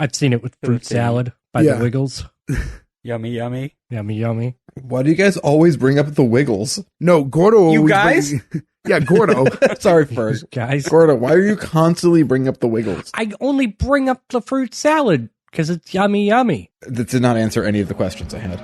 I've seen it with fruit salad by the Wiggles. Yummy, yummy. Yummy, yummy. Why do you guys always bring up the Wiggles? No, Gordo. You guys? Yeah, Gordo. Sorry, Ferg. Guys. Gordo, why are you constantly bringing up the Wiggles? I only bring up the fruit salad because it's yummy, yummy. That did not answer any of the questions I had.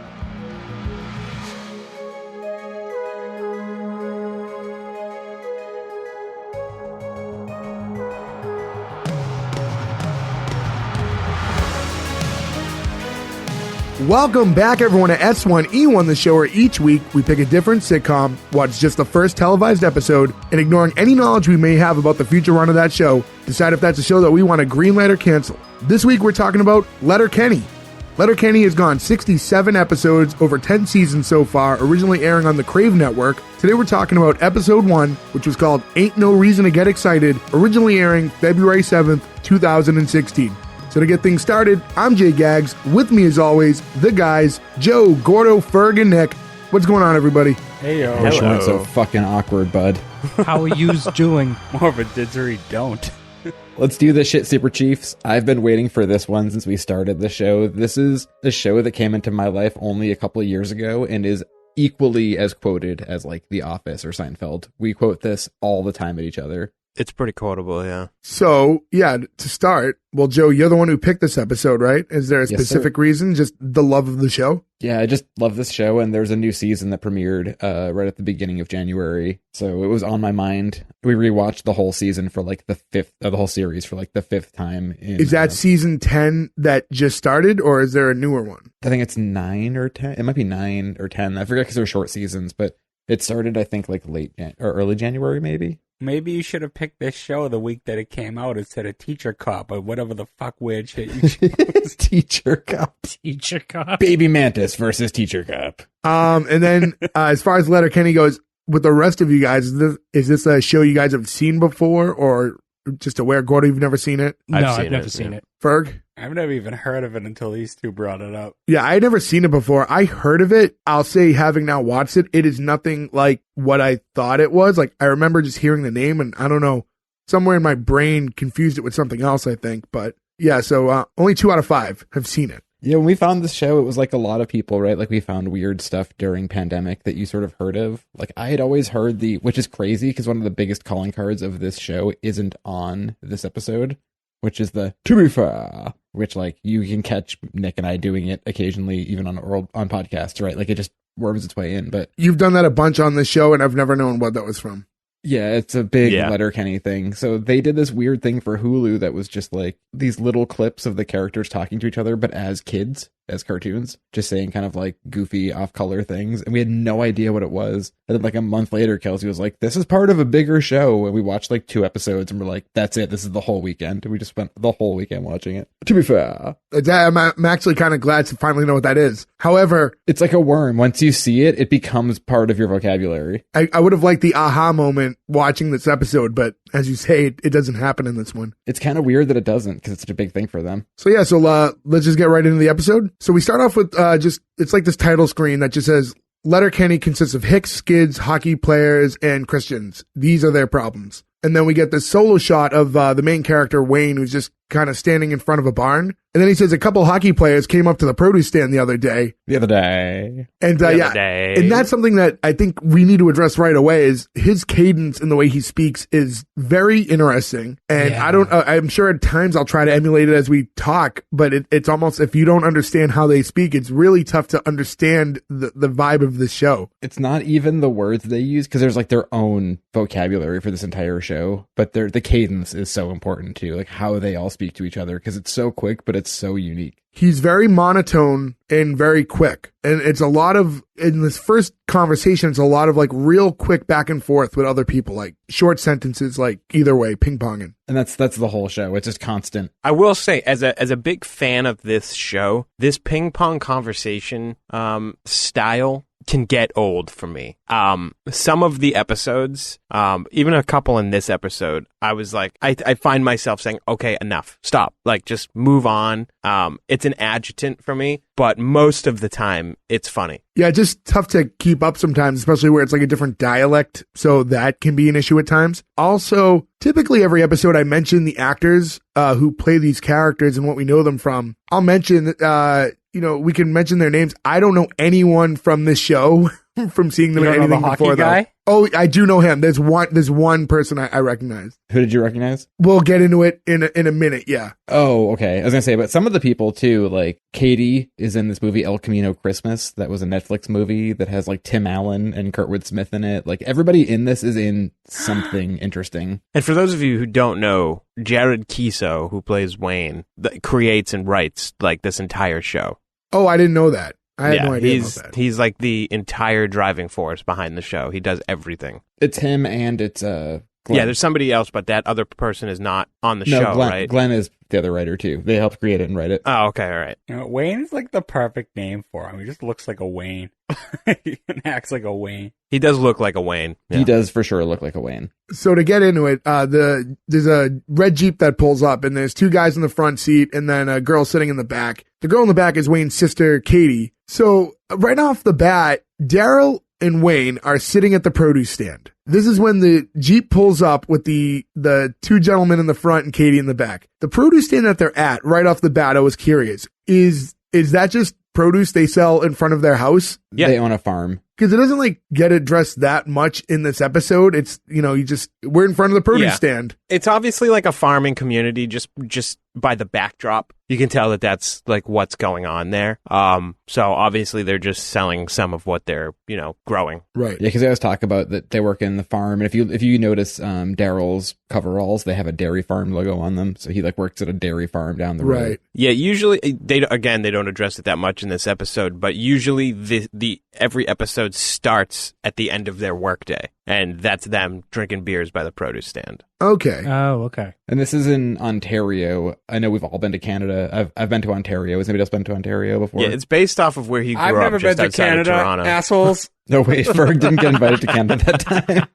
Welcome back, everyone, to S1E1, the show where each week we pick a different sitcom, watch just the first televised episode, and ignoring any knowledge we may have about the future run of that show, decide if that's a show that we want to greenlight or cancel. This week we're talking about Letterkenny. Letterkenny has gone 67 episodes, over 10 seasons so far, originally airing on the Crave network. Today we're talking about episode 1, which was called Ain't No Reason to Get Excited, originally airing February 7th, 2016. So to get things started, I'm Jay Gags. With me as always, the guys, Joe, Gordo, Ferg, and Nick. What's going on, everybody? Hey, yo. Wish you weren't so fucking awkward, bud. How are yous doing? More of a didgeridoo don't. Let's do this shit, Super Chiefs. I've been waiting for this one since we started the show. This is a show that came into my life only a couple of years ago and is equally as quoted as like The Office or Seinfeld. We quote this all the time at each other. It's pretty quotable, yeah. So, yeah, to start, well, Joe, you're the one who picked this episode, right? Is there a specific reason? Just the love of the show? Yeah, I just love this show, and there's a new season that premiered right at the beginning of January, so it was on my mind. We rewatched the whole season for like the whole series for like the fifth time. Is that season 10 that just started, or is there a newer one? I think it's 9 or 10. It might be 9 or 10. I forget because they're short seasons, but it started, I think, like or early January, maybe. Maybe you should have picked this show the week that it came out instead of Teacher Cop or whatever the fuck weird shit you chose. Teacher Cop. Teacher Cop. Baby Mantis versus Teacher Cop. And then as far as Letterkenny goes, with the rest of you guys, is this a show you guys have seen before, or just aware? Gordo, you've never seen it? No, I've never seen it. Ferg? I've never even heard of it until these two brought it up. Yeah, I had never seen it before. I heard of it. I'll say, having now watched it, it is nothing like what I thought it was. Like, I remember just hearing the name, and I don't know, somewhere in my brain confused it with something else, I think. But yeah, so only 2 out of 5 have seen it. Yeah, when we found this show, it was like a lot of people, right? Like we found weird stuff during pandemic that you sort of heard of. Like I had always heard which is crazy because one of the biggest calling cards of this show isn't on this episode, which is the "to be fair," which like you can catch Nick and I doing it occasionally, even on podcasts, right? Like it just worms its way in. But you've done that a bunch on this show, and I've never known what that was from. Yeah, it's a big Letterkenny thing. So they did this weird thing for Hulu that was just like these little clips of the characters talking to each other, but as kids, as cartoons, just saying kind of like goofy off-color things. And we had no idea what it was. And then like a month later, Kelsey was like, this is part of a bigger show. And we watched like 2 episodes and we're like, that's it. This is the whole weekend. And we just spent the whole weekend watching it. To be fair. I'm actually kind of glad to finally know what that is. However, it's like a worm. Once you see it, it becomes part of your vocabulary. I would have liked the aha moment watching this episode, but as you say, it doesn't happen in this one. It's kind of weird that it doesn't because it's such a big thing for them. So yeah, let's just get right into the episode. So we start off with it's like this title screen that just says, Letterkenny consists of Hicks, Skids, hockey players, and Christians. These are their problems. And then we get this solo shot of the main character, Wayne, who's just kind of standing in front of a barn. And then he says a couple hockey players came up to the produce stand the other day. And and that's something that I think we need to address right away is his cadence and the way he speaks is very interesting. And I'm sure at times I'll try to emulate it as we talk, but it's almost, if you don't understand how they speak, it's really tough to understand the vibe of the show. It's not even the words they use because there's like their own vocabulary for this entire show, but the cadence is so important too, like how they all speak to each other because it's so quick, but it's so unique. He's very monotone and very quick. And it's a lot of, in this first conversation, it's a lot of like real quick back and forth with other people, like short sentences, like either way, ping-ponging. And that's the whole show. It's just constant. I will say, as a big fan of this show, this ping-pong conversation style can get old for me. Some of the episodes, even a couple in this episode, I was like, I find myself saying, okay, enough, stop, like just move on. It's an adjutant for me, but most of the time it's funny. Yeah, just tough to keep up sometimes, especially where it's like a different dialect. So that can be an issue at times. Also, typically every episode I mention the actors who play these characters and what we know them from. I'll mention, we can mention their names. I don't know anyone from this show from seeing them in anything before, though. Oh, I do know him. There's one person I recognize. Who did you recognize? We'll get into it in a minute. Yeah. Oh, okay. I was gonna say, but some of the people too, like Katie is in this movie El Camino Christmas. That was a Netflix movie that has like Tim Allen and Kurtwood Smith in it. Like everybody in this is in something interesting. And for those of you who don't know, Jared Keeso, who plays Wayne, creates and writes like this entire show. Oh, I didn't know that. I had no idea about that. He's like the entire driving force behind the show. He does everything. It's him and it's Glenn. Yeah, there's somebody else, but that other person is not on the show, right? Glenn is the other writer too. They helped create it and write it. Oh, okay, all right. Wayne is like the perfect name for him. He just looks like a Wayne. He acts like a Wayne. He does look like a Wayne. Yeah. He does for sure look like a Wayne. So to get into it, there's a red Jeep that pulls up, and there's two guys in the front seat, and then a girl sitting in the back. The girl in the back is Wayne's sister, Katie. So right off the bat, Daryl and Wayne are sitting at the produce stand. This is when the Jeep pulls up with the two gentlemen in the front and Katie in the back. The produce stand that they're at, right off the bat, I was curious. Is that just produce they sell in front of their house? Yeah. They own a farm. Because it doesn't like get addressed that much in this episode. It's, we're in front of the produce stand. It's obviously like a farming community, just by the backdrop. You can tell that that's like what's going on there. So obviously they're just selling some of what they're, growing. Right. Yeah, because I always talk about that they work in the farm. And if you notice Daryl's coveralls, they have a dairy farm logo on them. So he like works at a dairy farm down the road. Right. Yeah, usually they don't address it that much in this episode, but usually the every episode starts at the end of their workday, and that's them drinking beers by the produce stand. Okay. Oh, okay. And this is in Ontario. I know we've all been to Canada. I've been to Ontario. Has anybody else been to Ontario before? Yeah, it's based off of where he grew I've up, never just been to outside Canada, of Toronto. assholes. No, wait, Ferg didn't get invited to Canada that time.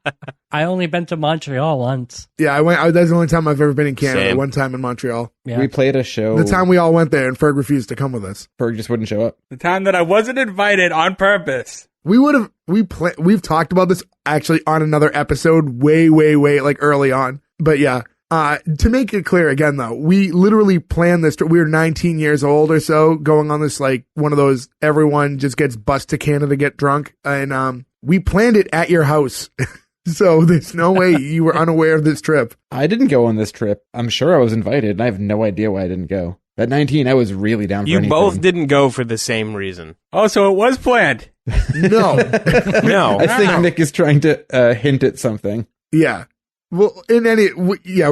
I only been to Montreal once. Yeah, that's the only time I've ever been in Canada. Same. One time in Montreal. Yeah. We played a show. The time we all went there and Ferg refused to come with us. Ferg just wouldn't show up. The time that I wasn't invited on purpose. We've talked about this actually on another episode way like early on. But yeah, to make it clear again though, we literally planned this. We were 19 years old or so going on this, like one of those, everyone just gets bused to Canada to get drunk. And, we planned it at your house. So there's no way you were unaware of this trip. I didn't go on this trip. I'm sure I was invited and I have no idea why I didn't go. At 19, I was really down for anything. You both didn't go for the same reason. Oh, so it was planned. No. No. I think Nick is trying to hint at something. Yeah. Well, we're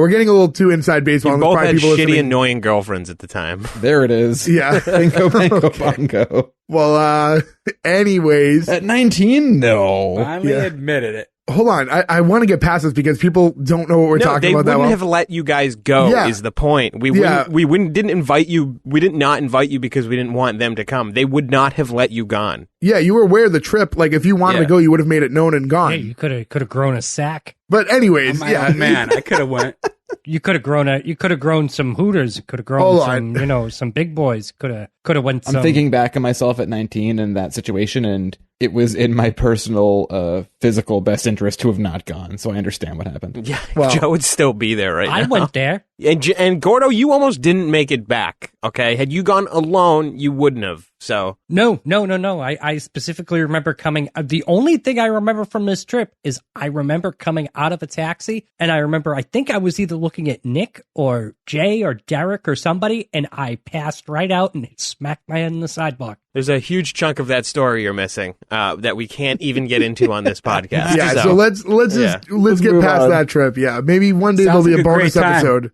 getting a little too inside baseball. You both Probably had people shitty, listening. annoying girlfriends at the time. There it is. Yeah. Bingo, bango, Okay. bongo. Well, anyways, At 19, no. Finally Yeah. admitted it. hold on. I want to get past this because people don't know what we're talking about that well. They wouldn't have let you guys go. Yeah. Is the point? We didn't invite you. We did not invite you because we didn't want them to come. They would not have let you gone. Yeah, you were aware of the trip. Like if you wanted to go, you would have made it known and gone. Hey, you could have grown a sack. But anyways, I'm my own man, I could have went. You could have grown some Hooters. You could have grown some big boys. Could have went. I'm thinking back on myself at 19 in that situation, and it was in my personal physical best interest to have not gone. So I understand what happened. Yeah, Well, Joe would still be there right now. I went there. And Gordo, you almost didn't make it back. Okay, had you gone alone, you wouldn't have. So No. I specifically remember coming. The only thing I remember from this trip is I remember coming out of a taxi, and I think I was either looking at Nick or Jay or Derek or somebody, and I passed right out and smacked my head in the sidewalk. there's a huge chunk of that story you're missing that we can't even get into on this podcast. Yeah, so let's get move past on. that trip. Yeah, maybe one day Sounds there'll be like a a bonus great time. episode.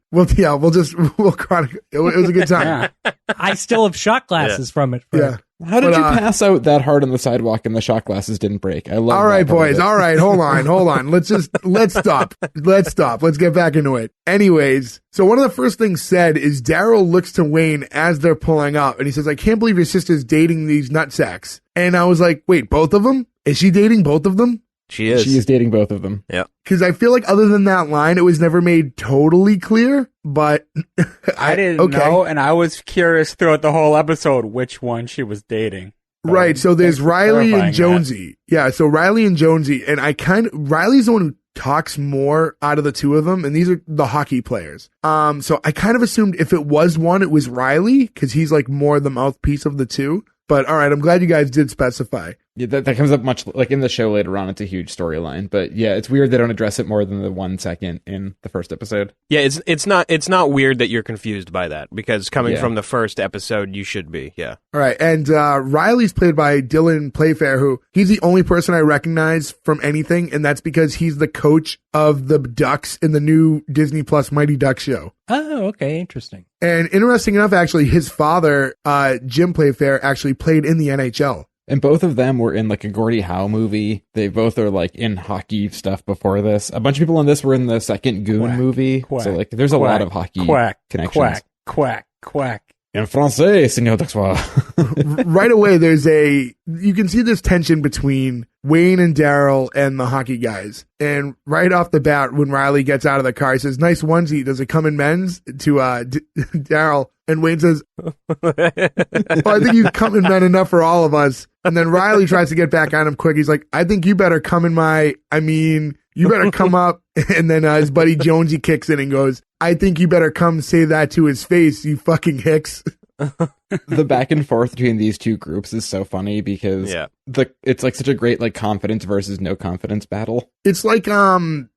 We'll chronicle. It was a good time. Yeah. I still have shot glasses from it. Yeah. How did you pass out that hard on the sidewalk and the shot glasses didn't break? I love. All right, boys. All right, hold on. Let's stop. Let's get back into it. Anyways, so one of the first things said is Daryl looks to Wayne as they're pulling up, and he says, "I can't believe your sister's dating these nutsacks." And I was like, "Wait, both of them? Is she dating both of them?" She is. She is dating both of them. Yeah. Because I feel like other than that line, it was never made totally clear, but I didn't know, and I was curious throughout the whole episode which one she was dating. Right, so there's Riley and Jonesy. That. Yeah, so Riley and Jonesy, and Riley's the one who talks more out of the two of them, and these are the hockey players. So I kind of assumed if it was one, it was Riley, because he's like more the mouthpiece of the two. But all right, I'm glad you guys did specify. Yeah, that comes up much like in the show later on. It's a huge storyline, but yeah, it's weird they don't address it more than the 1 second in the first episode. Yeah, it's not weird that you're confused by that, because coming from the first episode, you should be. Yeah. All right, and Riley's played by Dylan Playfair, who he's the only person I recognize from anything, and that's because he's the coach of the Ducks in the new Disney Plus Mighty Ducks show. Oh, okay, interesting. And interesting enough, actually, his father, Jim Playfair, actually played in the NHL. And both of them were in like a Gordie Howe movie. They both are like in hockey stuff before this. A bunch of people in this were in the second Goon movie. So like there's a lot of hockey connections. Quack. En français, Señor Dexois. Right away, you can see this tension between Wayne and Daryl and the hockey guys. And right off the bat, when Riley gets out of the car, he says, "Nice onesie. Does it come in men's?" to Daryl. And Wayne says, "Well, I think you come in men enough for all of us." And then Riley tries to get back on him quick. He's like, "I think you better come in you better come up." And then his buddy Jonesy kicks in and goes, "I think you better come say that to his face, you fucking hicks." The back and forth between these two groups is so funny because it's like such a great like confidence versus no confidence battle. It's like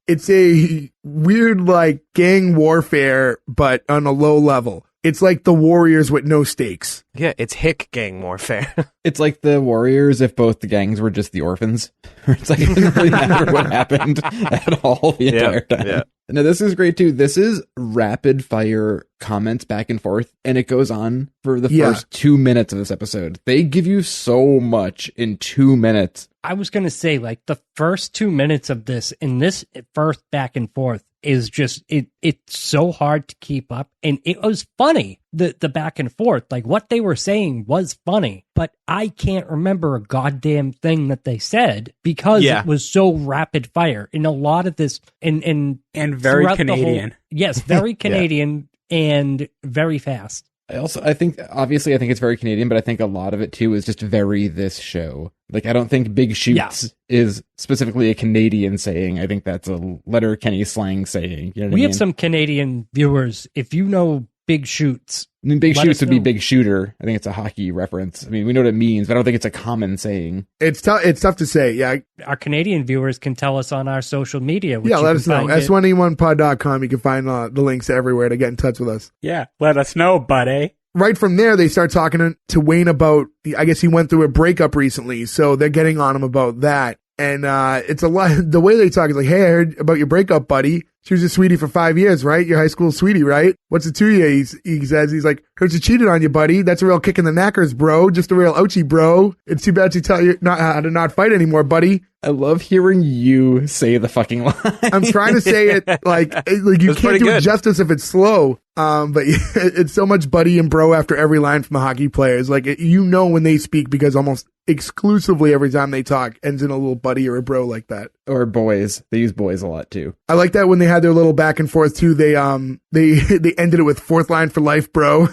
it's a weird like gang warfare, but on a low level. It's like the Warriors with no stakes. Yeah, it's hick gang warfare. It's like the Warriors if both the gangs were just the orphans. It's like it doesn't really matter what happened at all the entire time. Yeah. Now, this is great, too. This is rapid fire comments back and forth, and it goes on for the first 2 minutes of this episode. They give you so much in 2 minutes. I was going to say, like, the first 2 minutes of this, in this first back and forth, is just, it's so hard to keep up. And it was funny, the back and forth. Like, what they were saying was funny, but I can't remember a goddamn thing that they said because it was so rapid fire. In a lot of this, and very Canadian. Yes, very Canadian and very fast. I think it's very Canadian, but I think a lot of it too is just very this show. Like, I don't think big shoots is specifically a Canadian saying. I think that's a Letterkenny slang saying. You know what I mean? We have some Canadian viewers. If you know big shoots, I mean, big shoots would be big shooter. I think it's a hockey reference. I mean, we know what it means, but I don't think it's a common saying. It's tough to say. Yeah, our Canadian viewers can tell us on our social media. Yeah, let us know. S1E1pod.com. You can find the links everywhere to get in touch with us. Yeah, let us know, buddy. Right from there, they start talking to Wayne about, I guess he went through a breakup recently, so they're getting on him about that. And it's a lot, the way they talk is like, "Hey, I heard about your breakup, buddy. She was a sweetie for 5 years, right? Your high school sweetie, right? What's it to you?" He says, he's like, "Heard she cheated on you, buddy. That's a real kick in the knackers, bro. Just a real ouchie, bro. It's too bad she tell you not how to not fight anymore, buddy." I love hearing you say the fucking line. I'm trying to say it like you can't do it justice if it's slow. But it's so much buddy and bro after every line from the hockey players. Like, when they speak, because almost exclusively every time they talk ends in a little buddy or a bro like that. Or boys. They use boys a lot too. I like that when they had their little back and forth too. They ended it with "fourth line for life, bro,"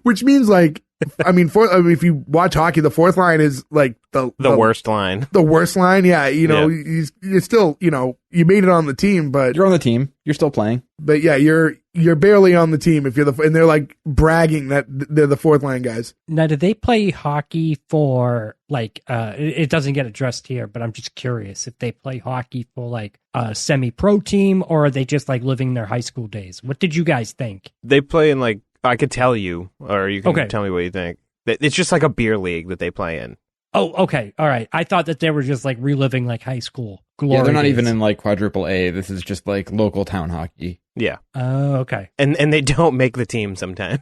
which means like, if you watch hockey, the fourth line is like the worst line. The worst line, yeah. You're still, you made it on the team, but you're on the team. You're still playing. But yeah, you're barely on the team if you're and they're like bragging that they're the fourth line guys. Now, do they play hockey for like? It doesn't get addressed here, but I'm just curious if they play hockey for like a semi-pro team, or are they just like living their high school days? What did you guys think? They play in like. I could tell you, or you can tell me what you think. It's just like a beer league that they play in. Oh, okay. All right. I thought that they were just like reliving like high school glory. Yeah, they're not days. even in like quadruple A. This is just like local town hockey. Yeah. Oh, okay. And they don't make the team sometimes.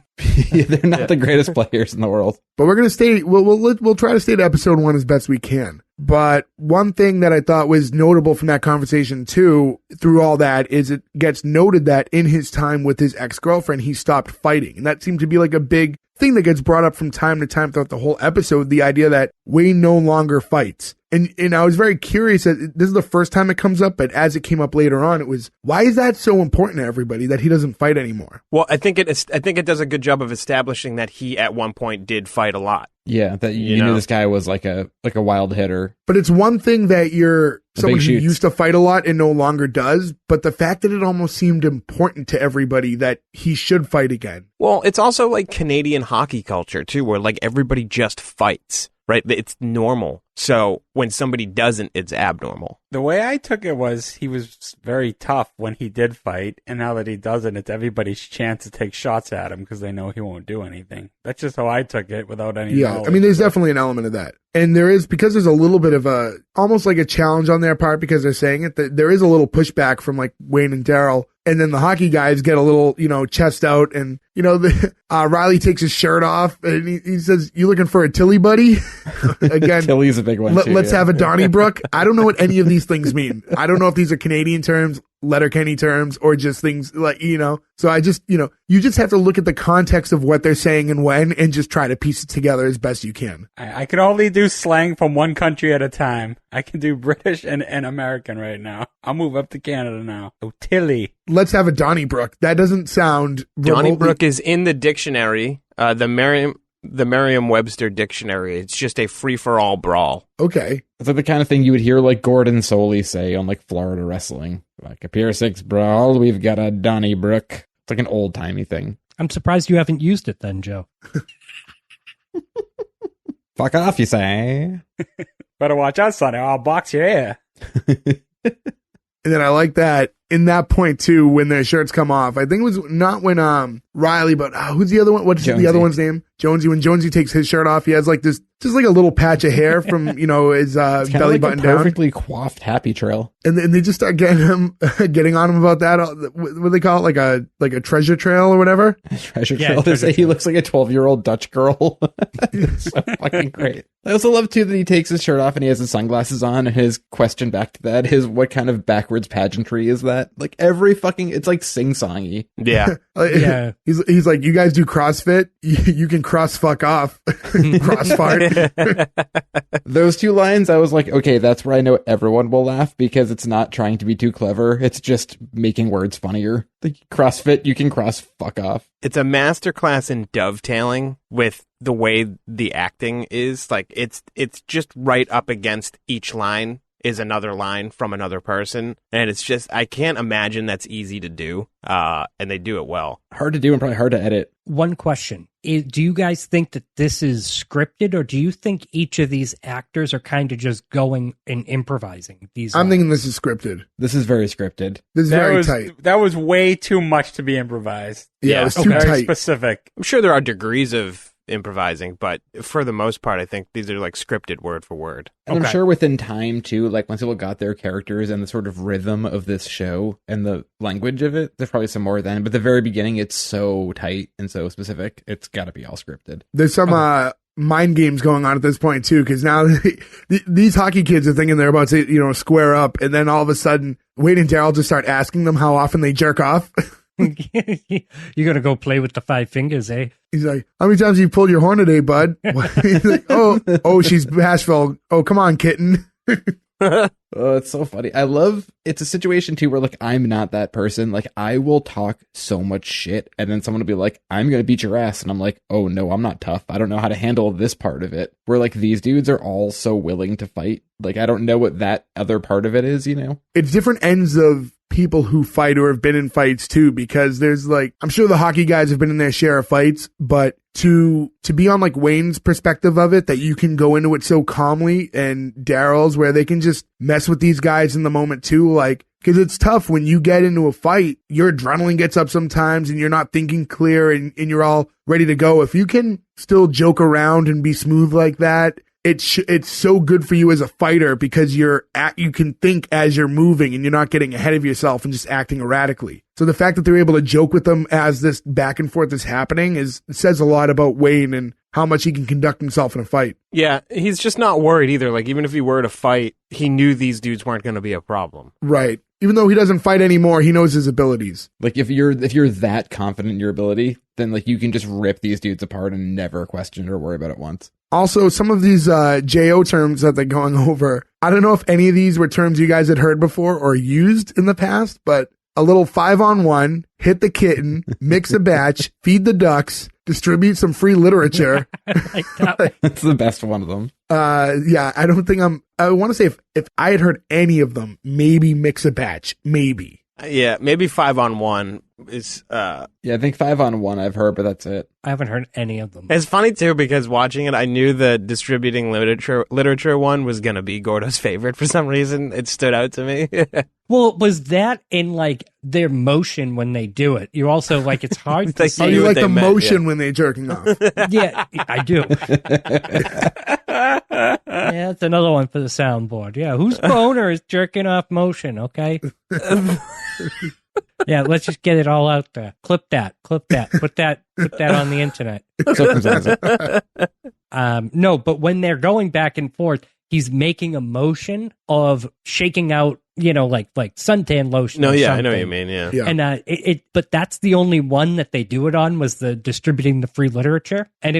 They're not the greatest players in the world. But we're going to stay, we'll try to stay to episode 1 as best we can. But one thing that I thought was notable from that conversation too, through all that, is it gets noted that in his time with his ex-girlfriend, he stopped fighting. And that seemed to be like a big thing that gets brought up from time to time throughout the whole episode, the idea that Wayne no longer fights. And I was very curious that this is the first time it comes up, but as it came up later on, it was, why is that so important to everybody that he doesn't fight anymore? Well, I think it does a good job of establishing that he at one point did fight a lot. Yeah, that you knew this guy was like a wild hitter. But it's one thing that you're someone who shoots. used to fight a lot and no longer does, but the fact that it almost seemed important to everybody that he should fight again. Well, it's also like Canadian hockey culture too, where like everybody just fights, right? It's normal. So when somebody doesn't, it's abnormal. The way I took it was he was very tough when he did fight, and now that he doesn't, it's everybody's chance to take shots at him because they know he won't do anything. That's just how I took it without any knowledge. I mean, there's definitely an element of that. And there is, because there's a little bit of almost like a challenge on their part because they're saying it, that there is a little pushback from like Wayne and Daryl. And then the hockey guys get a little, chest out, and, Riley takes his shirt off and he says, "You looking for a Tilly, buddy?" Again, Tilly's a big one. Let's have a Donnybrook. I don't know what any of these things mean. I don't know if these are Canadian terms, Letterkenny terms, or just things like, so I just, you just have to look at the context of what they're saying and when, and just try to piece it together as best you can. I can only do slang from one country at a time. I can do British and American right now. I'll move up to Canada now. Oh, Tilly. Let's have a Donnybrook. That doesn't sound remotely... Donnybrook is in the dictionary, the Merriam-Webster dictionary. It's just a free-for-all brawl. Okay. It's like the kind of thing you would hear like Gordon Soley say on like Florida wrestling. Like a Pier 6 brawl, we've got a Donnybrook. It's like an old-timey thing. I'm surprised you haven't used it then, Joe. Fuck off, you say? Better watch out, Sonny, or I'll box your ear. And then I like that in that point too, when their shirts come off. I think it was not when Riley, but who's the other one? What's Jonesy. The other one's name? Jonesy. When Jonesy takes his shirt off, he has like this, just like a little patch of hair from his belly like button a down. perfectly coiffed happy trail. And then they just start getting on him about that. What do they call it? Like a treasure trail or whatever. Treasure trail. They say he looks like a 12-year-old Dutch girl. It's so fucking great. I also love too that he takes his shirt off and he has his sunglasses on, and his question back to that is, what kind of backwards pageantry is that? Like it's like sing-songy. Yeah. Yeah. He's like, "You guys do CrossFit? You can cross fuck off." Cross fart. Those two lines, I was like, okay, that's where I know everyone will laugh, because it's not trying to be too clever. It's just making words funnier. Like CrossFit, you can cross fuck off. It's a masterclass in dovetailing with the way the acting is. Like it's just right up against each line is another line from another person. And it's just, I can't imagine that's easy to do. And they do it well. Hard to do and probably hard to edit. One question. Do you guys think that this is scripted, or do you think each of these actors are kind of just going and improvising these I'm lines? thinking this is scripted. This is very scripted. This is very tight. That was way too much to be improvised. Yeah, it was too Very tight. specific. I'm sure there are degrees of improvising, but for the most part, I think these are like scripted word for word. And Okay. I'm sure within time too, like once people got their characters and the sort of rhythm of this show and the language of it, there's probably some more then. But the very beginning, it's so tight and so specific. It's got to be all scripted. There's some mind games going on at this point too, because now these hockey kids are thinking they're about to square up, and then all of a sudden Wade and Daryl just start asking them how often they jerk off. You're gonna go play with the 5 fingers, eh? He's like, "How many times have you pulled your horn today, bud?" He's like, oh, she's Asheville. Oh, come on, kitten. Oh, it's so funny. I love, it's a situation too where like, I'm not that person. Like, I will talk so much shit, and then someone will be like, "I'm gonna beat your ass," and I'm like, "Oh no, I'm not tough. I don't know how to handle this part of it." Where like these dudes are all so willing to fight. Like, I don't know what that other part of it is, It's different ends of people who fight or have been in fights too, because there's like, I'm sure the hockey guys have been in their share of fights, but to be on like Wayne's perspective of it, that you can go into it so calmly, and Daryl's where they can just mess with these guys in the moment too, like, because it's tough when you get into a fight, your adrenaline gets up sometimes and you're not thinking clear, and you're all ready to go. If you can still joke around and be smooth like that, it's so good for you as a fighter because you can think as you're moving and you're not getting ahead of yourself and just acting erratically. So the fact that they're able to joke with them as this back and forth is happening says a lot about Wayne and how much he can conduct himself in a fight. Yeah, he's just not worried either. Like, even if he were to fight, he knew these dudes weren't going to be a problem. Right. Even though he doesn't fight anymore, he knows his abilities. Like, if you're that confident in your ability, then like you can just rip these dudes apart and never question or worry about it once. Also, some of these JO terms that they're going over, I don't know if any of these were terms you guys had heard before or used in the past, but a little 5-on-1, hit the kitten, mix a batch, feed the ducks, distribute some free literature. That's the best one of them. Yeah, I don't think I want to say if I had heard any of them, maybe mix a batch, maybe. Yeah, maybe 5-on-1 is... Yeah, I think 5-on-1 I've heard, but that's it. I haven't heard any of them. It's funny, too, because watching it, I knew the distributing literature one was going to be Gordo's favorite for some reason. It stood out to me. Well, was that in, like, their motion when they do it? You also, like, it's hard to see. Oh, you like the meant, motion when they're jerking off. Yeah, I do. Yeah, that's another one for the soundboard. Yeah, whose boner is jerking off motion, okay? Yeah, let's just get it all out there. Clip that. Put that on the internet. No, but when they're going back and forth, he's making a motion of shaking out, like suntan lotion. No, yeah, something. I know what you mean. Yeah. And but that's the only one that they do it on was the distributing the free literature, and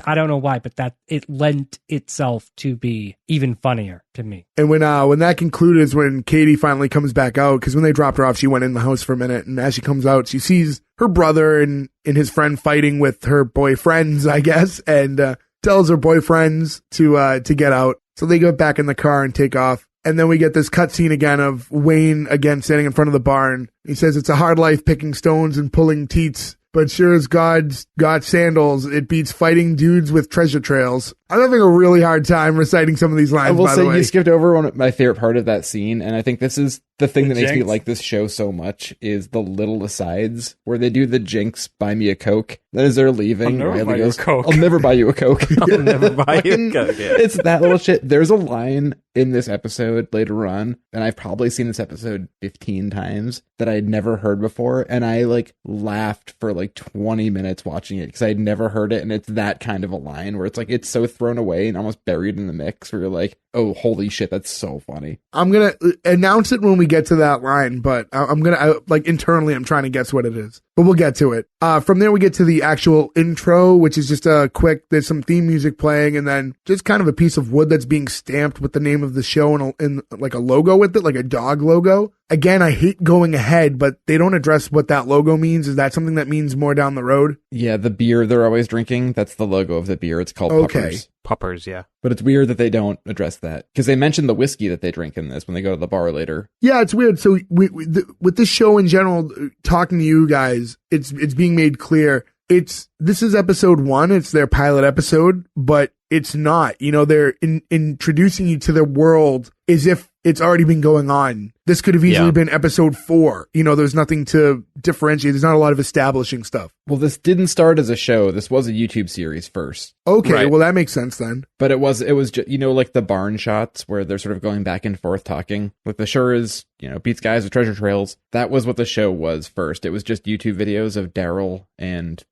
I don't know why, but it lent itself to be even funnier to me. And when that concluded is when Katie finally comes back out, because when they dropped her off, she went in the house for a minute, and as she comes out, she sees her brother and his friend fighting with her boyfriends, I guess, and tells her boyfriends to get out. So they go back in the car and take off. And then we get this cutscene again of Wayne again standing in front of the barn. He says it's a hard life picking stones and pulling teats, but sure as God's got sandals, it beats fighting dudes with treasure trails. I'm having a really hard time reciting some of these lines, I will by say the way. You skipped over one of my favorite part of that scene, and I think this is the thing that makes me like this show so much is the little asides where they do the Jinx buy me a Coke. Then as they're leaving, Riley goes, I'll never buy you a Coke. I'll never buy you a Coke. Yeah. It's that little shit. There's a line in this episode later on, and I've probably seen this episode 15 times that I had never heard before, and I laughed for 20 minutes watching it because I had never heard it, and it's that kind of a line where it's so thrown away and almost buried in the mix where you're like, oh, holy shit, that's so funny. I'm going to announce it when we get to that line, but I'm going to, internally, I'm trying to guess what it is. But we'll get to it. From there, we get to the actual intro, which is just there's some theme music playing, and then just kind of a piece of wood that's being stamped with the name of the show and a logo with it, like a dog logo. Again, I hate going ahead, but they don't address what that logo means. Is that something that means more down the road? Yeah, the beer they're always drinking, that's the logo of the beer. It's called Puppers. Puppers, yeah. But it's weird that they don't address that because they mention the whiskey that they drink in this when they go to the bar later. Yeah, it's weird. So with this show in general, talking to you guys, it's being made clear. This is episode 1. It's their pilot episode, but it's not. They're introducing you to their world as if it's already been going on. This could have easily been episode 4. There's nothing to differentiate. There's not a lot of establishing stuff. Well, this didn't start as a show. This was a YouTube series first. Okay, right. Well, that makes sense then. But it was just, the barn shots where they're sort of going back and forth talking. With the Shures, beats guys with treasure trails. That was what the show was first. It was just YouTube videos of Daryl and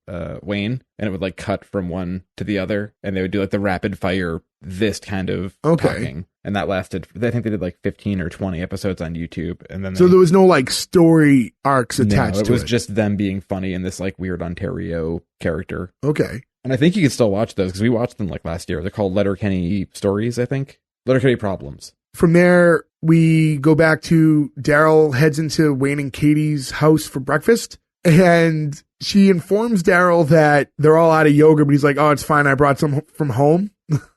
Wayne, and it would cut from one to the other, and they would do the rapid fire, this kind of talking. And that lasted, I think they did 15 or 20 episodes on YouTube. And then so there was no story arcs attached to it. It was just them being funny in this weird Ontario character. Okay. And I think you can still watch those because we watched them last year. They're called Letterkenny Stories, I think. Letterkenny Problems. From there, we go back to Daryl heads into Wayne and Katie's house for breakfast. And she informs Daryl that they're all out of yogurt, but he's like, oh, it's fine. I brought some from home.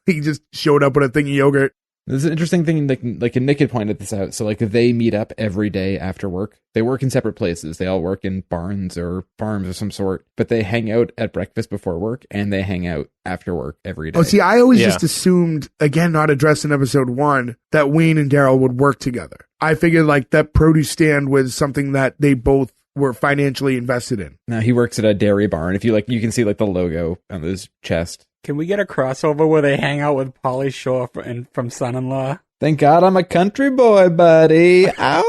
He just showed up with a thing of yogurt. There's an interesting thing, Nick had pointed this out. So, they meet up every day after work. They work in separate places. They all work in barns or farms of some sort. But they hang out at breakfast before work, and they hang out after work every day. Oh, see, I always just assumed, again, not addressed in episode 1, that Wayne and Daryl would work together. I figured, that produce stand was something that they both were financially invested in. Now, he works at a dairy barn. If you you can see, the logo on his chest. Can we get a crossover where they hang out with Pauly Shore from Son-in-Law? Thank God I'm a country boy, buddy. Ow!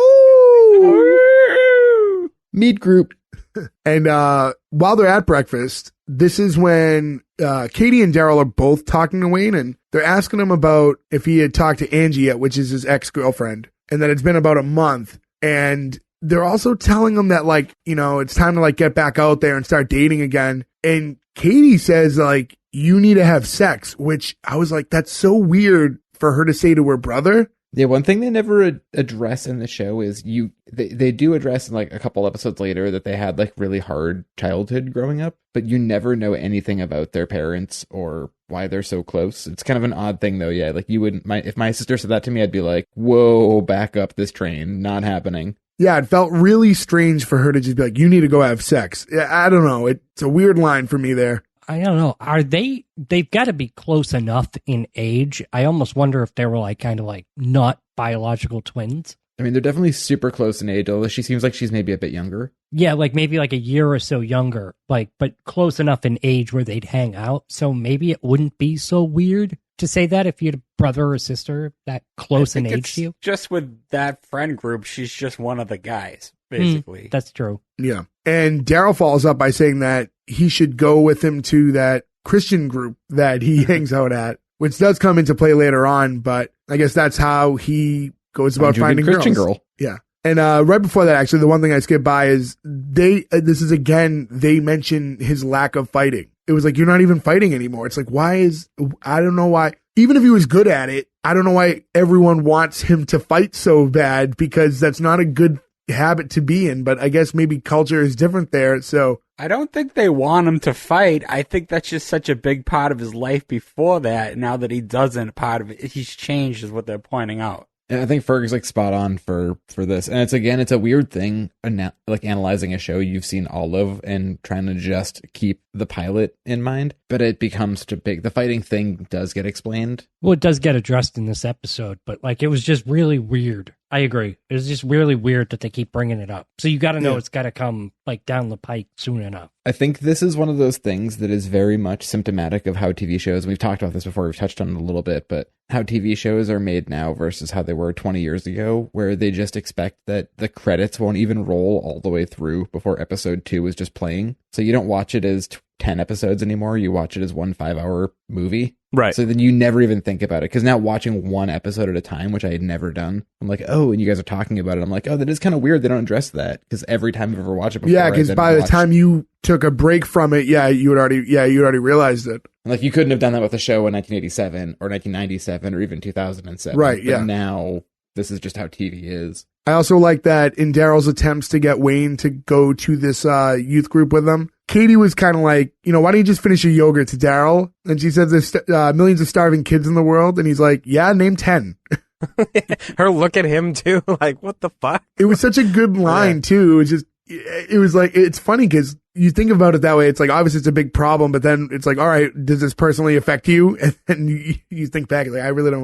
Meat group. And while they're at breakfast, this is when Katie and Daryl are both talking to Wayne, and they're asking him about if he had talked to Angie yet, which is his ex-girlfriend, and that it's been about a month. And they're also telling him that, like, you know, it's time to, like, get back out there and start dating again. And Katie says, like, you need to have sex, which I was like, that's so weird for her to say to her brother. Yeah, one thing they never address in the show is they do address in like a couple episodes later that they had like really hard childhood growing up, but you never know anything about their parents or why they're so close. It's kind of an odd thing though. Yeah, like you wouldn't, if my sister said that to me, I'd be like, whoa, back up this train, not happening. Yeah, it felt really strange for her to just be like, you need to go have sex. I don't know. It's a weird line for me there. I don't know. They've got to be close enough in age. I almost wonder if they were like kind of like not biological twins. I mean, they're definitely super close in age, although she seems like she's maybe a bit younger. Yeah, like maybe like a year or so younger, like, but close enough in age where they'd hang out. So maybe it wouldn't be so weird to say that if you had a brother or sister that close in age to you. Just with that friend group, she's just one of the guys, basically. That's true. Yeah. And Daryl follows up by saying that he should go with him to that Christian group that he hangs out at, which does come into play later on, but I guess that's how he goes about finding Christian girls. Girl. Yeah. And right before that, actually, the one thing I skipped by is they mention his lack of fighting. It was like, you're not even fighting anymore. It's like, I don't know why. Even if he was good at it, I don't know why everyone wants him to fight so bad, because that's not a good habit to be in, but I guess maybe culture is different there. So I don't think they want him to fight. I think that's just such a big part of his life before that. Now that he doesn't, part of it, he's changed, is what they're pointing out. And I think Ferg's like spot on for this. And it's a weird thing, like analyzing a show you've seen all of and trying to just keep the pilot in mind. But it becomes such a big, the fighting thing does get explained. Well, it does get addressed in this episode, but like it was just really weird. I agree. It was just really weird that they keep bringing it up. So you got to know it's got to come like down the pike soon enough. I think this is one of those things that is very much symptomatic of how TV shows, and we've talked about this before, we've touched on it a little bit, but how TV shows are made now versus how they were 20 years ago, where they just expect that the credits won't even roll all the way through before episode 2 is just playing. So you don't watch it as 10 episodes anymore. You watch it as 1 5-hour movie. Right. So then you never even think about it. Because now watching one episode at a time, which I had never done, I'm like, oh, and you guys are talking about it. I'm like, oh, that is kind of weird. They don't address that. Because every time I've ever watched it before. Yeah, because by the time you took a break from it, you had already realized it. Like you couldn't have done that with a show in 1987 or 1997 or even 2007. Right, but yeah. Now this is just how TV is. I also like that in Daryl's attempts to get Wayne to go to this youth group with them, Katie was kind of like, why don't you just finish your yogurt to Daryl? And she says there's millions of starving kids in the world. And he's like, yeah, name 10. Her look at him too, like, what the fuck? It was such a good line too. It was like, it's funny because you think about it that way. It's like, obviously it's a big problem, but then it's like, all right, does this personally affect you? And then you think back, like,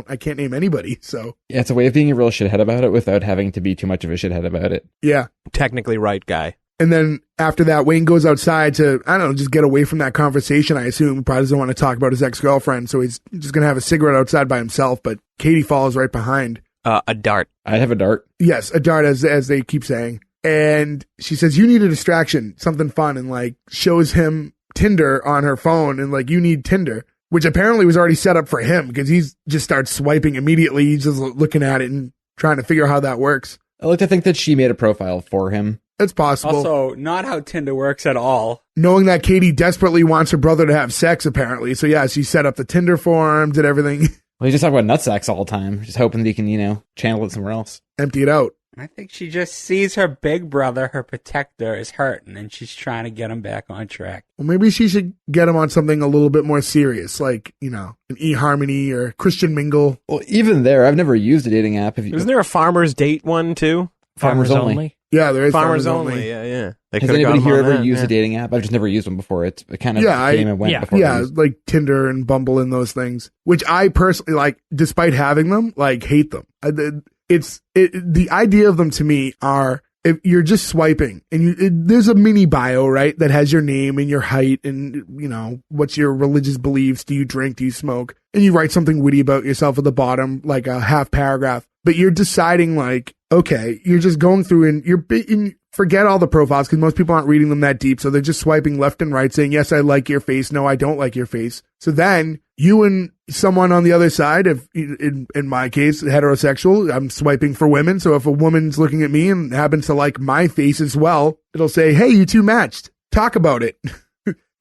I can't name anybody. So yeah, it's a way of being a real shithead about it without having to be too much of a shithead about it. Yeah. Technically right guy. And then after that, Wayne goes outside to, I don't know, just get away from that conversation. I assume he probably doesn't want to talk about his ex-girlfriend. So he's just going to have a cigarette outside by himself. But Katie follows right behind. A dart. I'd have a dart. Yes, a dart, as they keep saying. And she says, you need a distraction, something fun, and like shows him Tinder on her phone and like, you need Tinder, which apparently was already set up for him because he's just starts swiping immediately. He's just looking at it and trying to figure out how that works. I like to think that she made a profile for him. It's possible. Also, not how Tinder works at all. Knowing that Katie desperately wants her brother to have sex, apparently. So yeah, she set up the Tinder forums and everything. Well, he's just talking about nutsacks all the time, just hoping that he can, channel it somewhere else. Empty it out. I think she just sees her big brother, her protector, is hurting, and she's trying to get him back on track. Well, maybe she should get him on something a little bit more serious, like, an eHarmony or Christian Mingle. Well, even there, I've never used a dating app. Isn't there a Farmer's Date one, too? Farmers Only. Yeah, there is Farmers Only. Yeah. Has anybody here ever used a dating app? I've just never used one before. It kind of came and went before. Yeah, like Tinder and Bumble and those things, which I personally, like, despite having them, like, hate them. The idea of them to me are if you're just swiping and there's a mini bio, right, that has your name and your height and, you know, what's your religious beliefs? Do you drink? Do you smoke? And you write something witty about yourself at the bottom, like a half paragraph. But you're deciding, like, okay, you're just going through and forget all the profiles because most people aren't reading them that deep. So they're just swiping left and right saying, yes, I like your face. No, I don't like your face. So then you and someone on the other side, if in my case, heterosexual, I'm swiping for women. So if a woman's looking at me and happens to like my face as well, it'll say, hey, you two matched. Talk about it.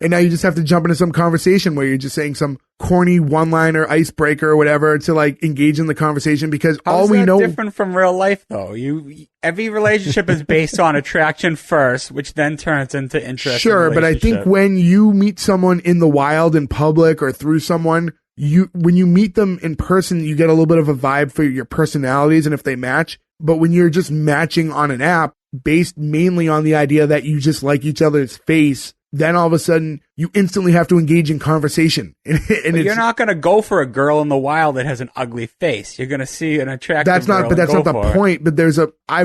And now you just have to jump into some conversation where you're just saying some corny one-liner, icebreaker, or whatever to like engage in the conversation because all we know. Different from real life, though. Every relationship is based on attraction first, which then turns into interest. Sure, but I think when you meet someone in the wild, in public, or through someone, when you meet them in person, you get a little bit of a vibe for your personalities and if they match. But when you're just matching on an app based mainly on the idea that you just like each other's face, then all of a sudden you instantly have to engage in conversation. And you're not going to go for a girl in the wild that has an ugly face. You're going to see an attractive girl. But that's not the point. But I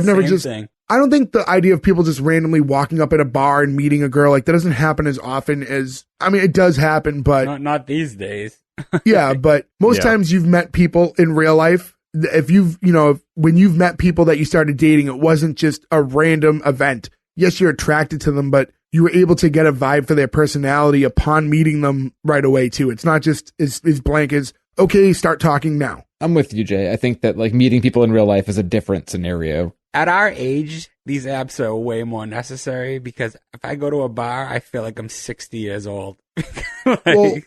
don't think the idea of people just randomly walking up at a bar and meeting a girl, like that doesn't happen as often as, I mean, it does happen, but not these days. Yeah. But most times you've met people in real life. When you've met people that you started dating, it wasn't just a random event. Yes, you're attracted to them, but you were able to get a vibe for their personality upon meeting them right away, too. It's not just as blank as, okay, start talking now. I'm with you, Jay. I think that like meeting people in real life is a different scenario. At our age, these apps are way more necessary because if I go to a bar, I feel like I'm 60 years old. I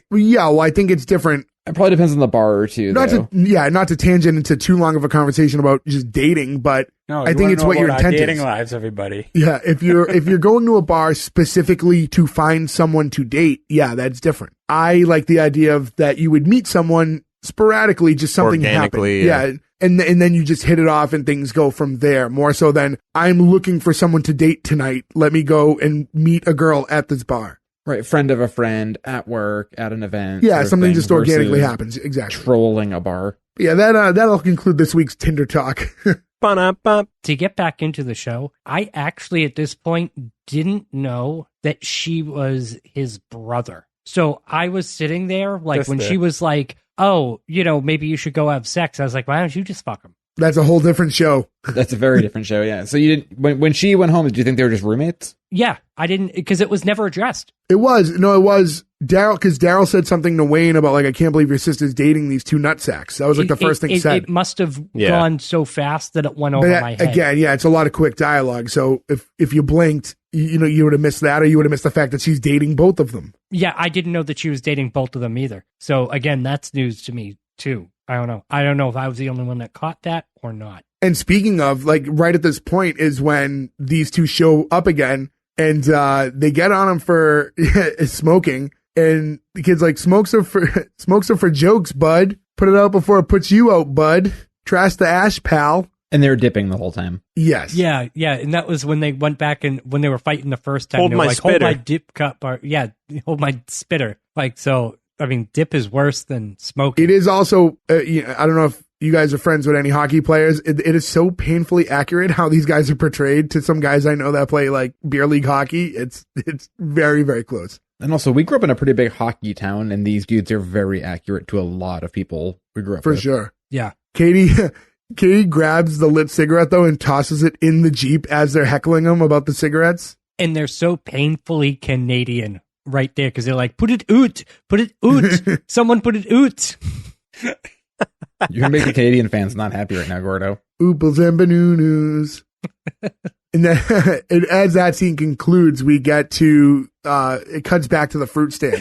think it's different. It probably depends on the bar or two. Not to tangent into too long of a conversation about just dating, but I think it's what your intent is. Dating lives, everybody. Yeah, if you're going to a bar specifically to find someone to date, yeah, that's different. I like the idea of that you would meet someone sporadically, just something happened. Yeah. And then you just hit it off and things go from there. More so than I'm looking for someone to date tonight. Let me go and meet a girl at this bar. Right, friend of a friend at work, at an event. Yeah, something just organically happens. Exactly. Trolling a bar. Yeah, that'll conclude this week's Tinder talk. To get back into the show, I actually at this point didn't know that she was his brother. So I was sitting there when she was like, oh, maybe you should go have sex. I was like, why don't you just fuck him? That's a whole different show. That's a very different show, yeah. So you didn't when she went home, did you think they were just roommates? Yeah, I didn't, because it was never addressed. It was Daryl, because Daryl said something to Wayne about like, I can't believe your sister's dating these two nutsacks. That was like the first thing said. It must have gone so fast that it went over my head. Again, yeah, it's a lot of quick dialogue. So if you blinked, you would have missed that, or you would have missed the fact that she's dating both of them. Yeah, I didn't know that she was dating both of them either. So again, that's news to me too. I don't know. I don't know if I was the only one that caught that or not. And speaking of, like, right at this point is when these two show up again, and they get on him for smoking, and the kid's like, smokes are for jokes, bud. Put it out before it puts you out, bud. Trash the ash, pal. And they were dipping the whole time. Yes. Yeah, and that was when they went back and when they were fighting the first time. Hold my spitter. Hold my dip cup. Hold my spitter. Like, so, I mean, dip is worse than smoking. It is also, I don't know if you guys are friends with any hockey players. It is so painfully accurate how these guys are portrayed to some guys I know that play like beer league hockey. It's very, very close. And also, we grew up in a pretty big hockey town, and these dudes are very accurate to a lot of people we grew up with. For sure. Yeah. Katie grabs the lit cigarette, though, and tosses it in the Jeep as they're heckling him about the cigarettes. And they're so painfully Canadian right there, because they're like, put it out, someone put it out. You're going to make the Canadian fans not happy right now, Gordo. Ooples and bananas. And then, and as that scene concludes, we get to, it cuts back to the fruit stand.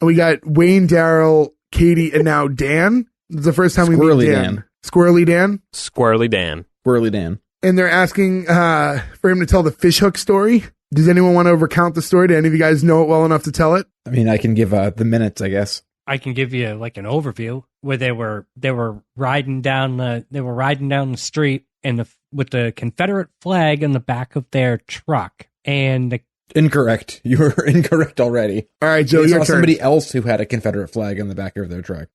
And we got Wayne, Daryl, Katie, and now Dan. It's the first time we meet Dan. Squirrely Dan. Squirrely Dan. Squirrely Dan. And they're asking for him to tell the fishhook story. Does anyone want to recount the story? Do any of you guys know it well enough to tell it? I mean, I can give the minutes, I guess. I can give you like an overview where they were riding down the street and with the Confederate flag in the back of their truck. And incorrect. You were incorrect already. All right, Joe, you your saw turn. Somebody else who had a Confederate flag in the back of their truck.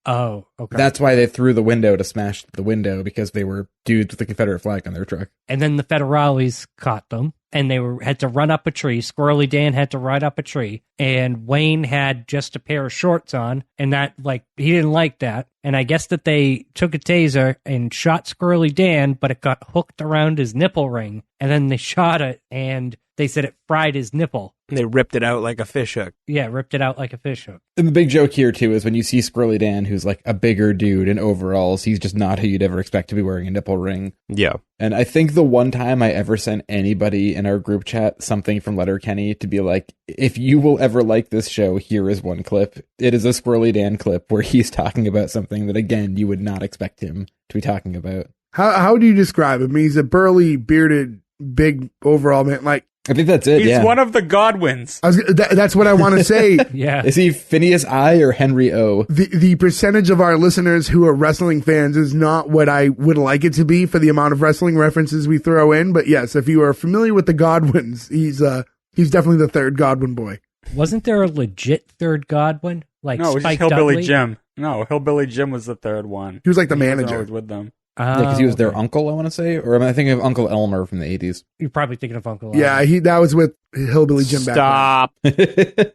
Oh, okay. That's why they threw the window to smash the window, because they were dudes with the Confederate flag on their truck. And then the federales caught them, and they had to run up a tree. Squirrely Dan had to ride up a tree, and Wayne had just a pair of shorts on, and that, like, he didn't like that. And I guess that they took a taser and shot Squirrely Dan, but it got hooked around his nipple ring, and then they shot it, and they said it fried his nipple. And they ripped it out like a fish hook. Yeah, ripped it out like a fish hook. And the big joke here, too, is when you see Squirrely Dan, who's like a bigger dude in overalls, he's just not who you'd ever expect to be wearing a nipple ring. Yeah. And I think the one time I ever sent anybody in our group chat something from Letterkenny to be like, if you will ever like this show, here is one clip. It is a Squirrely Dan clip where he's talking about something that, again, you would not expect him to be talking about. How do you describe him? He's a burly, bearded, big overall man. Like, I think that's it. He's one of the Godwins. That's what I want to say. Yeah. Is he Phineas I or Henry O? The percentage of our listeners who are wrestling fans is not what I would like it to be for the amount of wrestling references we throw in. But yes, if you are familiar with the Godwins, he's definitely the third Godwin boy. Wasn't there a legit third Godwin? Like No, it was just Spike Hillbilly Dudley? Jim. No, Hillbilly Jim was the third one. He was like the He was manager. always with them. Because he was their uncle, I want to say. Or am I thinking of Uncle Elmer from the 80s? You're probably thinking of Uncle Yeah, Al. that was with Hillbilly Jim back Stop. then.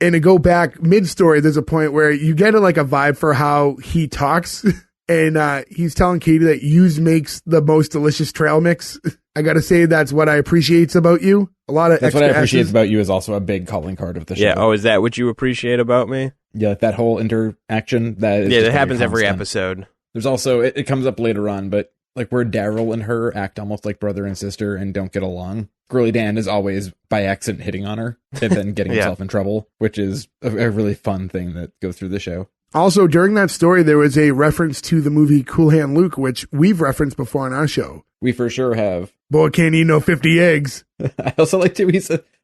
And to go back mid-story, there's a point where you get like a vibe for how he talks. And he's telling Katie that Hughes makes the most delicious trail mix. I got to say, that's what I appreciate about you. A lot of That's what I extra appreciate S's. about you is also a big calling card of the show. Yeah. Oh, is that what you appreciate about me? Yeah, like that whole interaction. That is Yeah, just that very happens every constant. episode. There's also, it comes up later on, but like where Daryl and her act almost like brother and sister and don't get along. Squirrely Dan is always by accident hitting on her and then getting Yeah. himself in trouble, which is a really fun thing that goes through the show. Also, during that story, there was a reference to the movie Cool Hand Luke, which we've referenced before on our show. We for sure have. Boy, can't eat no 50 eggs. I also like to,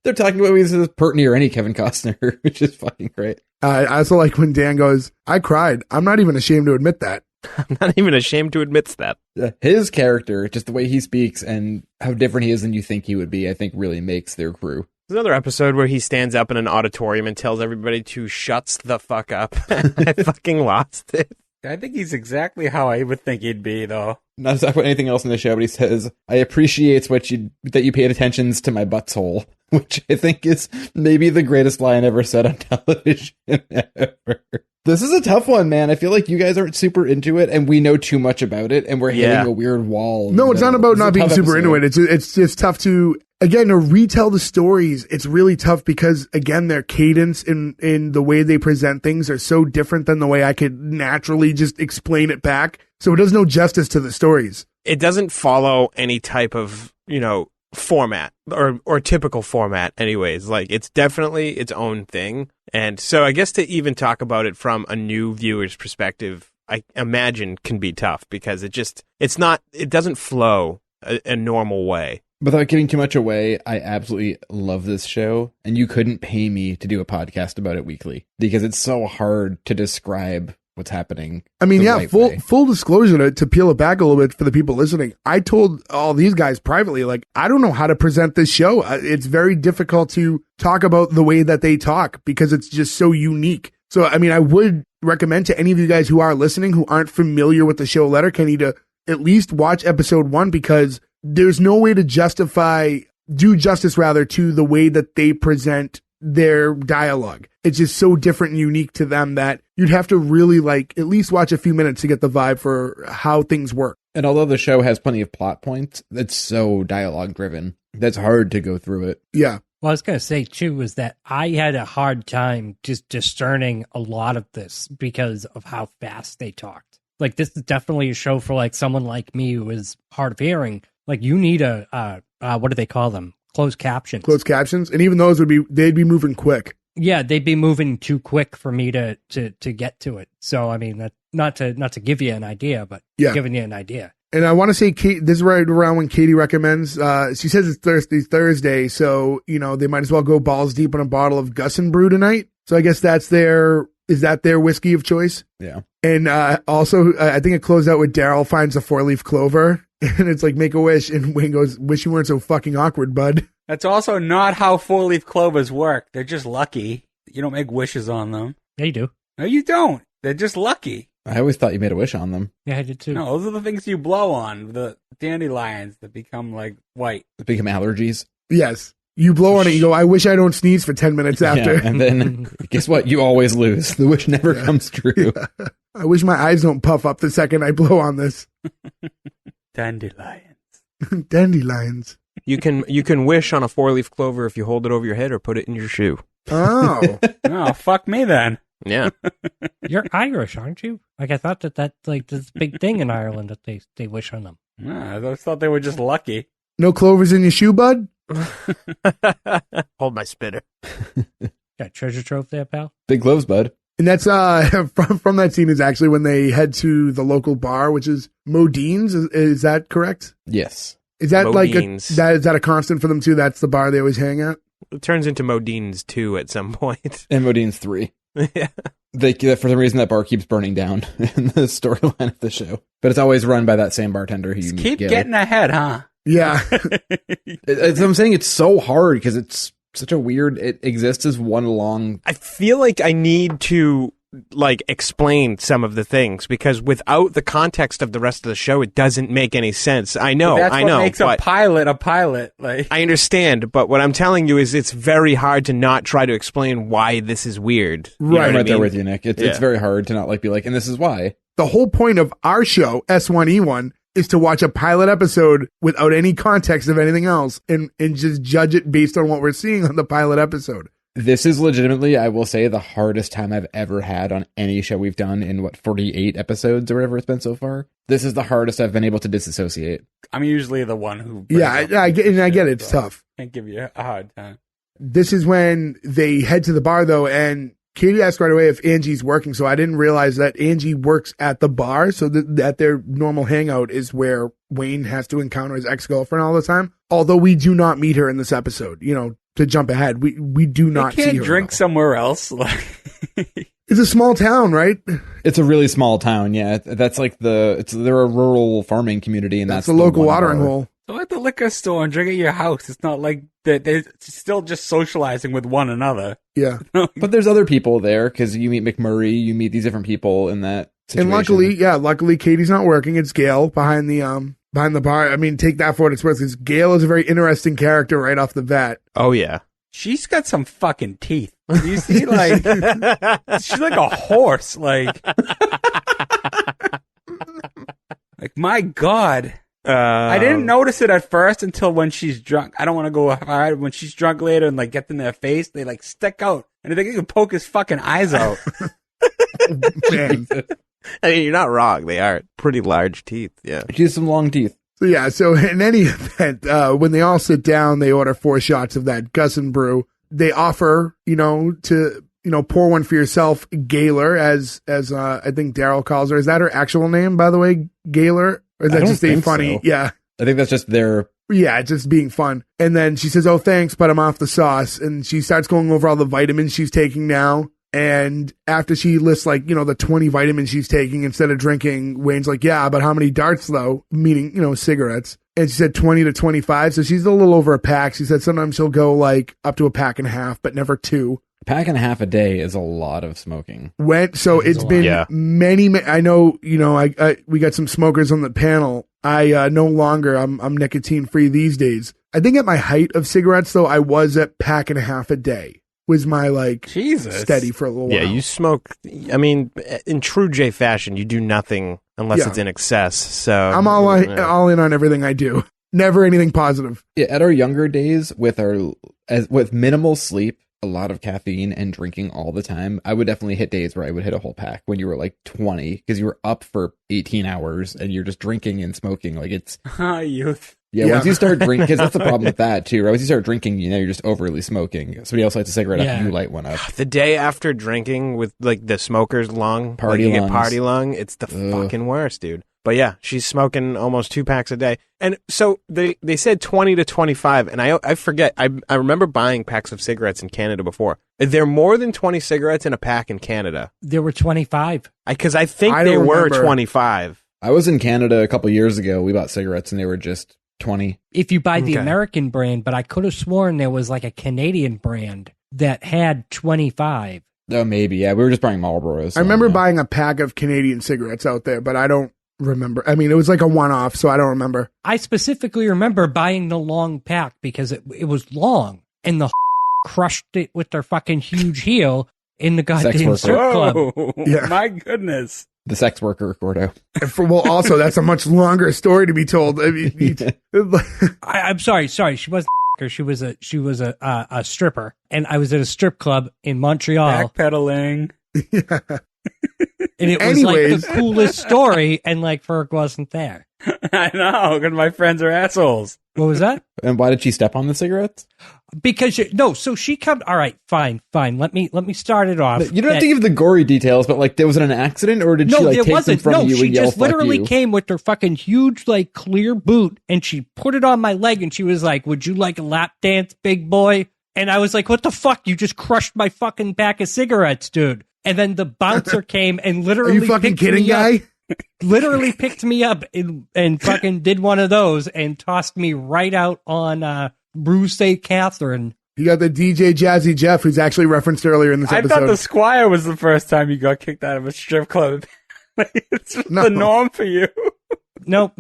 they're talking about he's Pert near any Kevin Costner, which is fucking great. I also like when Dan goes, I cried. I'm not even ashamed to admit that. I'm not even ashamed to admit that. His character, just the way he speaks and how different he is than you think he would be, I think really makes their crew. There's another episode where he stands up in an auditorium and tells everybody to shuts the fuck up. I fucking lost it. I think he's exactly how I would think he'd be, though. Not to talk about anything else in the show, but he says, I appreciate that you paid attention to my butthole, which I think is maybe the greatest line ever said on television ever. This is a tough one, man. I feel like you guys aren't super into it, and we know too much about it, and we're hitting a weird wall. No, it's not about not being super into it. Episode. It's just tough to, again, to retell the stories. It's really tough because, again, their cadence in the way they present things are so different than the way I could naturally just explain it back. So it does no justice to the stories. It doesn't follow any type of, format or typical format anyways. Like, it's definitely its own thing. And so I guess to even talk about it from a new viewer's perspective, I imagine can be tough because it doesn't flow a normal way. Without giving too much away, I absolutely love this show, and you couldn't pay me to do a podcast about it weekly because it's so hard to describe what's happening. I mean, the right way. full disclosure to peel it back a little bit for the people listening. I told all these guys privately, like, I don't know how to present this show. It's very difficult to talk about the way that they talk because it's just so unique. So, I mean, I would recommend to any of you guys who are listening who aren't familiar with the show Letterkenny to at least watch episode 1 because there's no way to do justice to the way that they present their dialogue. It's just so different and unique to them that you'd have to really at least watch a few minutes to get the vibe for how things work. And although the show has plenty of plot points, it's so dialogue driven. That's hard to go through it. Yeah. Well, I was going to say, too, is that I had a hard time just discerning a lot of this because of how fast they talked. Like, this is definitely a show for, someone like me who is hard of hearing. Like, you need what do they call them? Closed captions. Closed captions. And even those they'd be moving quick. Yeah, they'd be moving too quick for me to get to it. So, I mean, that not to give you an idea, but giving you an idea. And I want to say, Kate, this is right around when Katie recommends. She says it's Thursday, so they might as well go balls deep on a bottle of Gus and Brew tonight. So I guess is that their whiskey of choice? Yeah. And also, I think it closed out with Daryl finds a 4-leaf clover, and it's like make a wish, and Wayne goes, "Wish you weren't so fucking awkward, bud." That's also not how 4-leaf clovers work. They're just lucky. You don't make wishes on them. They do. No, you don't. They're just lucky. I always thought you made a wish on them. Yeah, I did too. No, those are the things you blow on. The dandelions that become like white. They become allergies. Yes. You blow on it, you go, I wish I don't sneeze for 10 minutes after. Yeah, and then, guess what? You always lose. The wish never comes true. Yeah. I wish my eyes don't puff up the second I blow on this. Dandelions. Dandelions. You can wish on a 4-leaf clover if you hold it over your head or put it in your shoe. Oh. Oh, fuck me then. Yeah. You're Irish, aren't you? Like, I thought that's like this big thing in Ireland that they wish on them. I always thought they were just lucky. No clovers in your shoe, bud? Hold my spitter. Got treasure trove there, pal? Big gloves, bud. And that's from that scene is actually when they head to the local bar, which is Modine's. Is that correct? Yes. Is that Modine's. is that a constant for them too? That's the bar they always hang at? It turns into Modine's 2 at some point. And Modine's 3. Yeah. For some reason, that bar keeps burning down in the storyline of the show. But it's always run by that same bartender who you meet. Keep getting ahead, huh? Yeah. I'm saying it's so hard because it's such a weird, it exists as one long. I feel like I need to explain some of the things because without the context of the rest of the show, it doesn't make any sense. I know. That's what makes a pilot a pilot. Like, I understand, but what I'm telling you is it's very hard to not try to explain why this is weird. You know Right. what I'm I right there mean? with you, Nick. It's very hard to not be like, and this is why. The whole point of our show, S1E1, is to watch a pilot episode without any context of anything else and just judge it based on what we're seeing on the pilot episode. This is legitimately, I will say, the hardest time I've ever had on any show we've done in 48 episodes or whatever it's been so far. This is the hardest I've been able to disassociate. I'm usually the one who. Yeah, I get it. It's tough. Can't give you a hard time. This is when they head to the bar, though, and Katie asked right away if Angie's working, so I didn't realize that Angie works at the bar, so that their normal hangout is where Wayne has to encounter his ex-girlfriend all the time. Although we do not meet her in this episode, to jump ahead. We do not see her. They can't drink somewhere else. It's a small town, right? It's a really small town, yeah. That's they're a rural farming community, and that's a the local one watering bar. hole. So at the liquor store and drink at your house. It's not like they're still just socializing with one another. Yeah. But there's other people there because you meet McMurray, you meet these different people in that situation. And luckily Katie's not working. It's Gail behind the bar. I mean, take that for what it's worth, because Gail is a very interesting character right off the bat. Oh, yeah. She's got some fucking teeth. You see, like, she's like a horse. Like my God. I didn't notice it at first until when she's drunk. I don't want to go hard. When she's drunk later and get in their face, they stick out. And they can poke his fucking eyes out. Man. I mean, you're not wrong. They are pretty large teeth. Yeah. She has some long teeth. So in any event, when they all sit down, they order 4 shots of that Gus and Brew. They offer, to, pour one for yourself, Gaylor, as I think Daryl calls her. Is that her actual name, by the way, Gaylor? Or is that just a funny? So. Yeah. I think that's just their. Yeah, it's just being fun. And then she says, "Oh, thanks, but I'm off the sauce." And she starts going over all the vitamins she's taking now. And after she lists the 20 vitamins she's taking instead of drinking, Wayne's like, "Yeah, but how many darts though?" Meaning, cigarettes. And she said 20 to 25. So she's a little over a pack. She said sometimes she'll go up to a pack and a half, but never 2. A pack and a half a day is a lot of smoking. It's been many, I know, we got some smokers on the panel. I no longer, I'm nicotine free these days. I think at my height of cigarettes though, I was at pack and a half a day. Was my Jesus steady for a little while. Yeah, you smoke. I mean, in true J fashion, you do nothing unless it's in excess. So I'm all in on everything I do. Never anything positive. Yeah, at our younger days, with minimal sleep, a lot of caffeine, and drinking all the time, I would definitely hit days where I would hit a whole pack when you were 20, because you were up for 18 hours and you're just drinking and smoking. It's youth. Yeah, once you start drinking, because that's the problem with that too, right? Once you start drinking, you're just overly smoking. Somebody else lights a cigarette up, you light one up. The day after drinking with the smoker's lung, party get party lung, it's the fucking worst, dude. But yeah, she's smoking almost 2 packs a day. And so they said 20 to 25, and I forget, I remember buying packs of cigarettes in Canada before. Are there more than 20 cigarettes in a pack in Canada? There were 25. Because I think there were 25. I was in Canada a couple years ago. We bought cigarettes and they were just 20. If you buy the American brand, but I could have sworn there was a Canadian brand that had 25. Oh, maybe. Yeah, we were just buying Marlboros. I remember buying a pack of Canadian cigarettes out there, but I don't remember. I mean, it was like a one-off, so I don't remember. I specifically remember buying the long pack because it was long, and the crushed it with their fucking huge heel in the goddamn strip club. Whoa, Yeah. My goodness. The sex worker, Gordo. Also, that's a much longer story to be told. I mean, I'm sorry. She wasn't she was a stripper, and I was at a strip club in Montreal. Backpedaling. yeah. And it was like the coolest story, and like Ferg wasn't there. I know, because my friends are assholes. What was that? And why did she step on the cigarettes? Because so she come. All right, fine. Let me start it off. You don't have to give the gory details, but like, was it an accident, or did she like take them from you she and yell just "fuck literally you"? came with her fucking huge like clear boot, and she put it on my leg, and she was like, "Would you like a lap dance, big boy?" And I was like, "What the fuck? You just crushed my fucking pack of cigarettes, dude." And then the bouncer came and literally Are you fucking kidding, guy? Literally picked me up and fucking did one of those and tossed me right out on Rue St. Catherine. You got the DJ Jazzy Jeff, who's actually referenced earlier in this I episode. thought the Squire was the first time you got kicked out of a strip club. It's just the norm for you. Nope.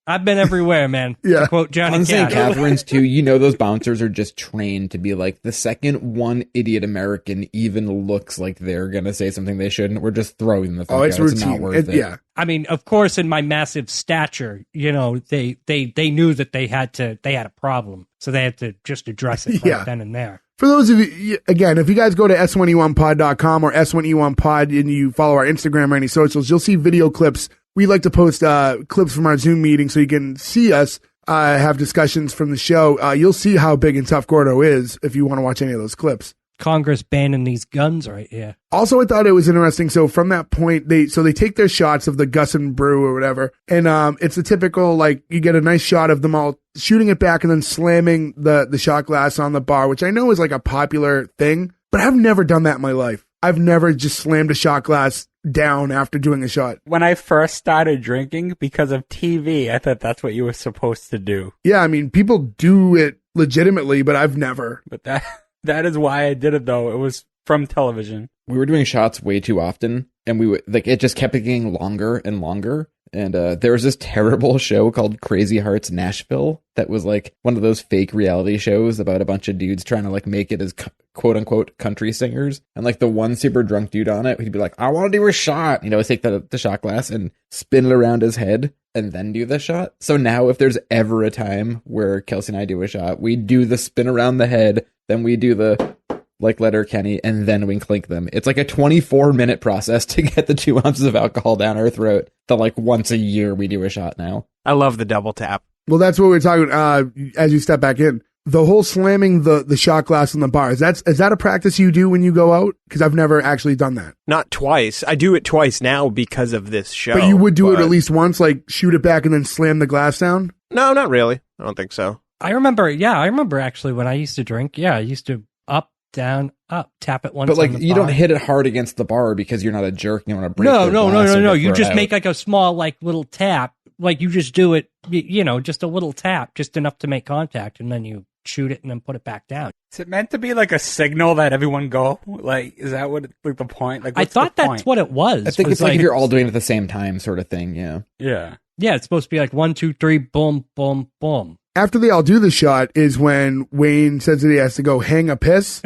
I've been everywhere, man. Yeah. To quote Johnny On St. Cash. Catherine's too, you know those bouncers are just trained to be like, the second one idiot American even looks like they're gonna say something they shouldn't, we're just throwing the fuck it's out. routine. It's not worth it. Yeah. I mean, of course, in my massive stature, you know, they knew that they had a problem, so they had to just address it right then and there. For those of you, again, if you guys go to S1E1pod.com or S1E1pod and you follow our Instagram or any socials, you'll see video clips. We like to post clips from our Zoom meeting so you can see us have discussions from the show. You'll see how big and tough Gordo is if you want to watch any of those clips. Congress banning these guns right here. Also, I thought it was interesting. So from that point, they take their shots of the Gus and Brew or whatever, and it's a typical, like, you get a nice shot of them all shooting it back and then slamming the shot glass on the bar, which I know is like a popular thing, but I've never done that in my life. I've never just slammed a shot glass down after doing a shot. When I first started drinking, because of TV, I thought that's what you were supposed to do. Yeah, I mean, people do it legitimately, but I've never. But that is why I did it, though. It was from television. We were doing shots way too often, and we would, like, it just kept getting longer and longer. And there was this terrible show called Crazy Hearts Nashville that was like one of those fake reality shows about a bunch of dudes trying to like make it as quote unquote country singers. And like the one super drunk dude on it, he'd be like, "I want to do a shot," you know, take the shot glass and spin it around his head and then do the shot. So now if there's ever a time where Kelsey and I do a shot, we do the spin around the head, then we do the like Letterkenny, and then we clink them. It's like a 24-minute process to get the 2 ounces of alcohol down our throat. That like once a year we do a shot now. I love the double tap. Well, that's what we're talking as you step back in. The whole slamming the shot glass in the bar, is that a practice you do when you go out? Because I've never actually done that. Not twice. I do it twice now because of this show. But you would do it at least once, like shoot it back and then slam the glass down? No, not really. I don't think so. I remember actually when I used to drink, I used to up, down, up, tap it once. But like, on the you bar. don't hit it hard against the bar because you're not a jerk. You want to break No. You just out. make like a small like little tap. Like you just do it, you know, just a little tap, just enough to make contact, and then you shoot it and then put it back down. Is it meant to be like a signal that everyone go? Like, is that what like the point? Like, I thought that's point? what it was. I think it's like if you're all doing it at the same time sort of thing, yeah. Yeah. Yeah, it's supposed to be like 1, 2, 3, boom, boom, boom. After they all do the shot is when Wayne says that he has to go hang a piss.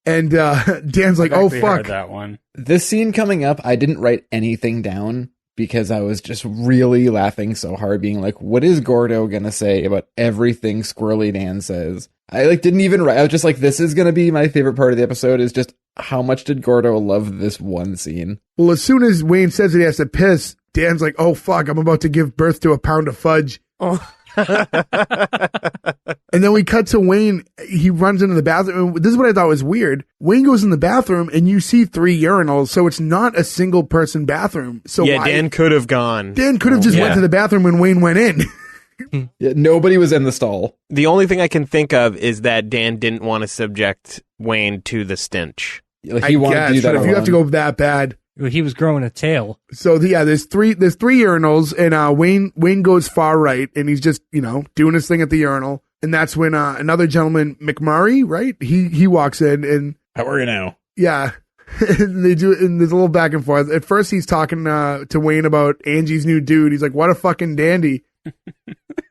And Dan's like, "Oh, fuck." Heard that one. This scene coming up, I didn't write anything down because I was just really laughing so hard, being like, what is Gordo gonna say about everything Squirrely Dan says? I like didn't even write. I was just like, this is gonna be my favorite part of the episode, is just how much did Gordo love this one scene? Well, as soon as Wayne says that he has to piss, Dan's like, "Oh, fuck, I'm about to give birth to a pound of fudge." Oh. And then we cut to Wayne. He runs into the bathroom. This is what I thought was weird. Wayne goes in the bathroom and you see 3 urinals, so it's not a single person bathroom. So yeah, Dan could have gone. Dan could have just went to the bathroom when Wayne went in. Yeah, nobody was in the stall. The only thing I can think of is that Dan didn't want to subject Wayne to the stench. Like, he wanted to do that but if you have to go that bad. He was growing a tail. So there's three urinals, and Wayne goes far right, and he's just, you know, doing his thing at the urinal. And that's when another gentleman, McMurray, right? He walks in, and How are you now? Yeah. They do it, and there's a little back and forth. At first, he's talking to Wayne about Angie's new dude. He's like, "What a fucking dandy."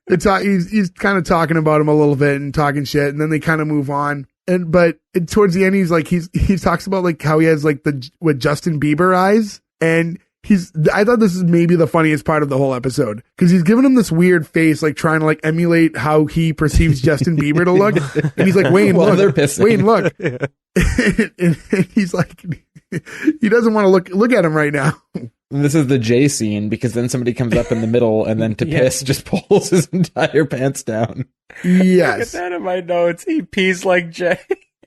He's kind of talking about him a little bit and talking shit, and then they kind of move on. But towards the end, he's like, he talks about like how he has like with Justin Bieber eyes, and I thought this is maybe the funniest part of the whole episode because he's giving him this weird face, like trying to like emulate how he perceives Justin Bieber to look. And he's like, Wayne, look, Wayne, look. and he's like, he doesn't want to look at him right now. And this is the Jay scene because then somebody comes up in the middle and then to piss just pulls his entire pants down. Yes. Look at that in my notes. He pees like Jay.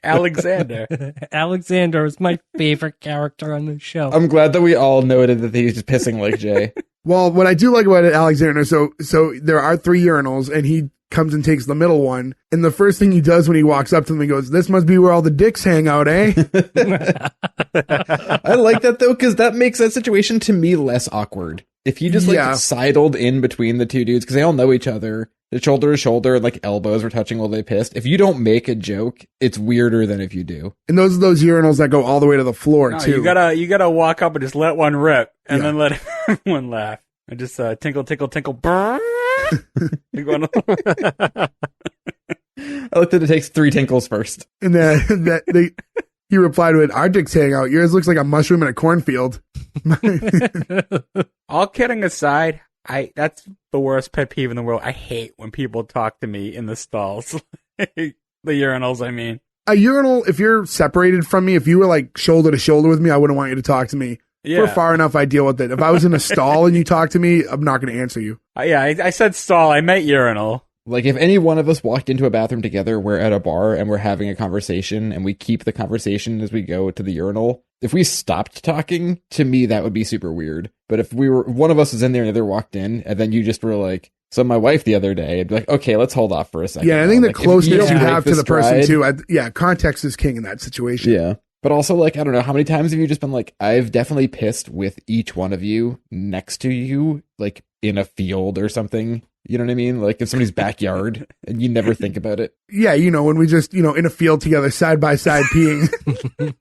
Alexander. Alexander is my favorite character on the show. I'm glad that we all noted that he's just pissing like Jay. Well, what I do like about it, Alexander, so there are 3 urinals, and he comes and takes the middle one, and the first thing he does when he walks up to them, he goes, "This must be where all the dicks hang out, eh?" I like that, though, because that makes that situation, to me, less awkward. If you just, sidled in between the two dudes, because they all know each other, shoulder to shoulder, and, like, elbows were touching while they pissed. If you don't make a joke, it's weirder than if you do. And those are those urinals that go all the way to the floor, too. You gotta walk up and just let one rip, and then let everyone laugh. And just tinkle, tinkle, tinkle, brrr. I like that it takes 3 tinkles first. And then he replied with, "Our dicks hang out. Yours looks like a mushroom in a cornfield." All kidding aside, that's the worst pet peeve in the world. I hate when people talk to me in the stalls. The urinals, I mean. A urinal, if you're separated from me, if you were like shoulder to shoulder with me, I wouldn't want you to talk to me. Yeah. For far enough, I deal with it. If I was in a stall and you talk to me, I'm not going to answer you. I said stall. I meant urinal. Like, if any one of us walked into a bathroom together, we're at a bar and we're having a conversation and we keep the conversation as we go to the urinal. If we stopped talking, to me, that would be super weird. But if one of us was in there and the other walked in and then you just were like, "So my wife the other day," I'd be like, "Okay, let's hold off for a second." Yeah, I think the closeness you have to the person too. Yeah, context is king in that situation. Yeah. But also, like, I don't know, how many times have you just been like, I've definitely pissed with each one of you next to you, like, in a field or something. You know what I mean? Like, in somebody's backyard, and you never think about it. Yeah, when we just, in a field together, side by side peeing.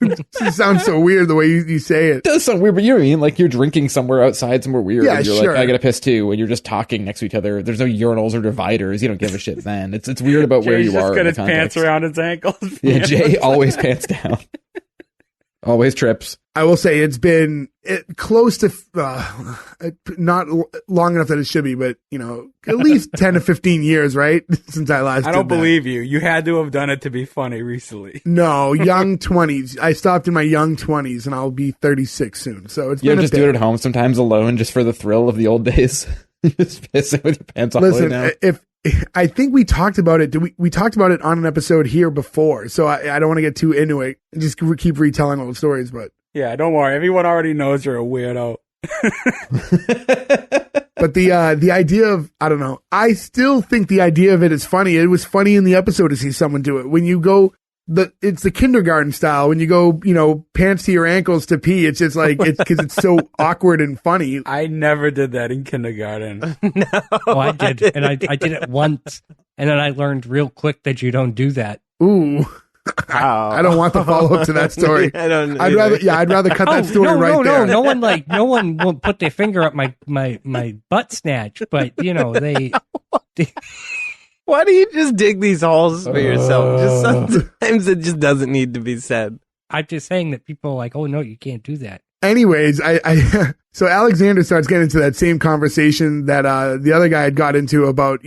It sounds so weird the way you say it. It does sound weird, but you know what I mean? Like, you're drinking somewhere outside, somewhere weird, and you're like, I gotta piss too, and you're just talking next to each other. There's no urinals or dividers. You don't give a shit then. It's weird about where you are. Jay's just got his pants around his ankles. Yeah, Jay always pants down. Always trips. I will say it's been close to, not long enough that it should be, but, at least 10 to 15 years, right? Since I last I don't believe you. You had to have done it to be funny recently. No, young 20s. I stopped in my young 20s and I'll be 36 soon. So it's been just do it at home sometimes alone just for the thrill of the old days. Just pissing with your pants all the way down. I think we talked about it. We talked about it on an episode here before, so I don't want to get too into it and just keep retelling old stories. But yeah, don't worry. Everyone already knows you're a weirdo. But the idea of, I don't know. I still think the idea of it is funny. It was funny in the episode to see someone do it. When you go, it's the kindergarten style. When you go, pants to your ankles to pee, it's just like, it's because it's so awkward and funny. I never did that in kindergarten. No. Oh, I did. And I did it once. And then I learned real quick that you don't do that. Ooh. I don't want the follow up to that story. I'd rather cut that story there. No one will put their finger up my butt snatch, but they Why do you just dig these holes for yourself? Just sometimes it just doesn't need to be said. I'm just saying that people are like, "Oh no, you can't do that." Anyways, so Alexander starts getting into that same conversation that the other guy had got into about,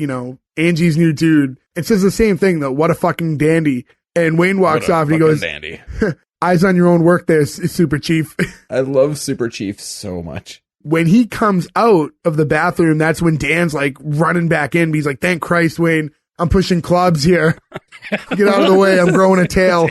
Angie's new dude. It says the same thing though. What a fucking dandy. And Wayne walks off and he goes, dandy. "Eyes on your own work there, Super Chief." I love Super Chief so much. When he comes out of the bathroom, that's when Dan's like running back in. He's like, "Thank Christ, Wayne. I'm pushing clubs here. Get out of the way. I'm growing a tail."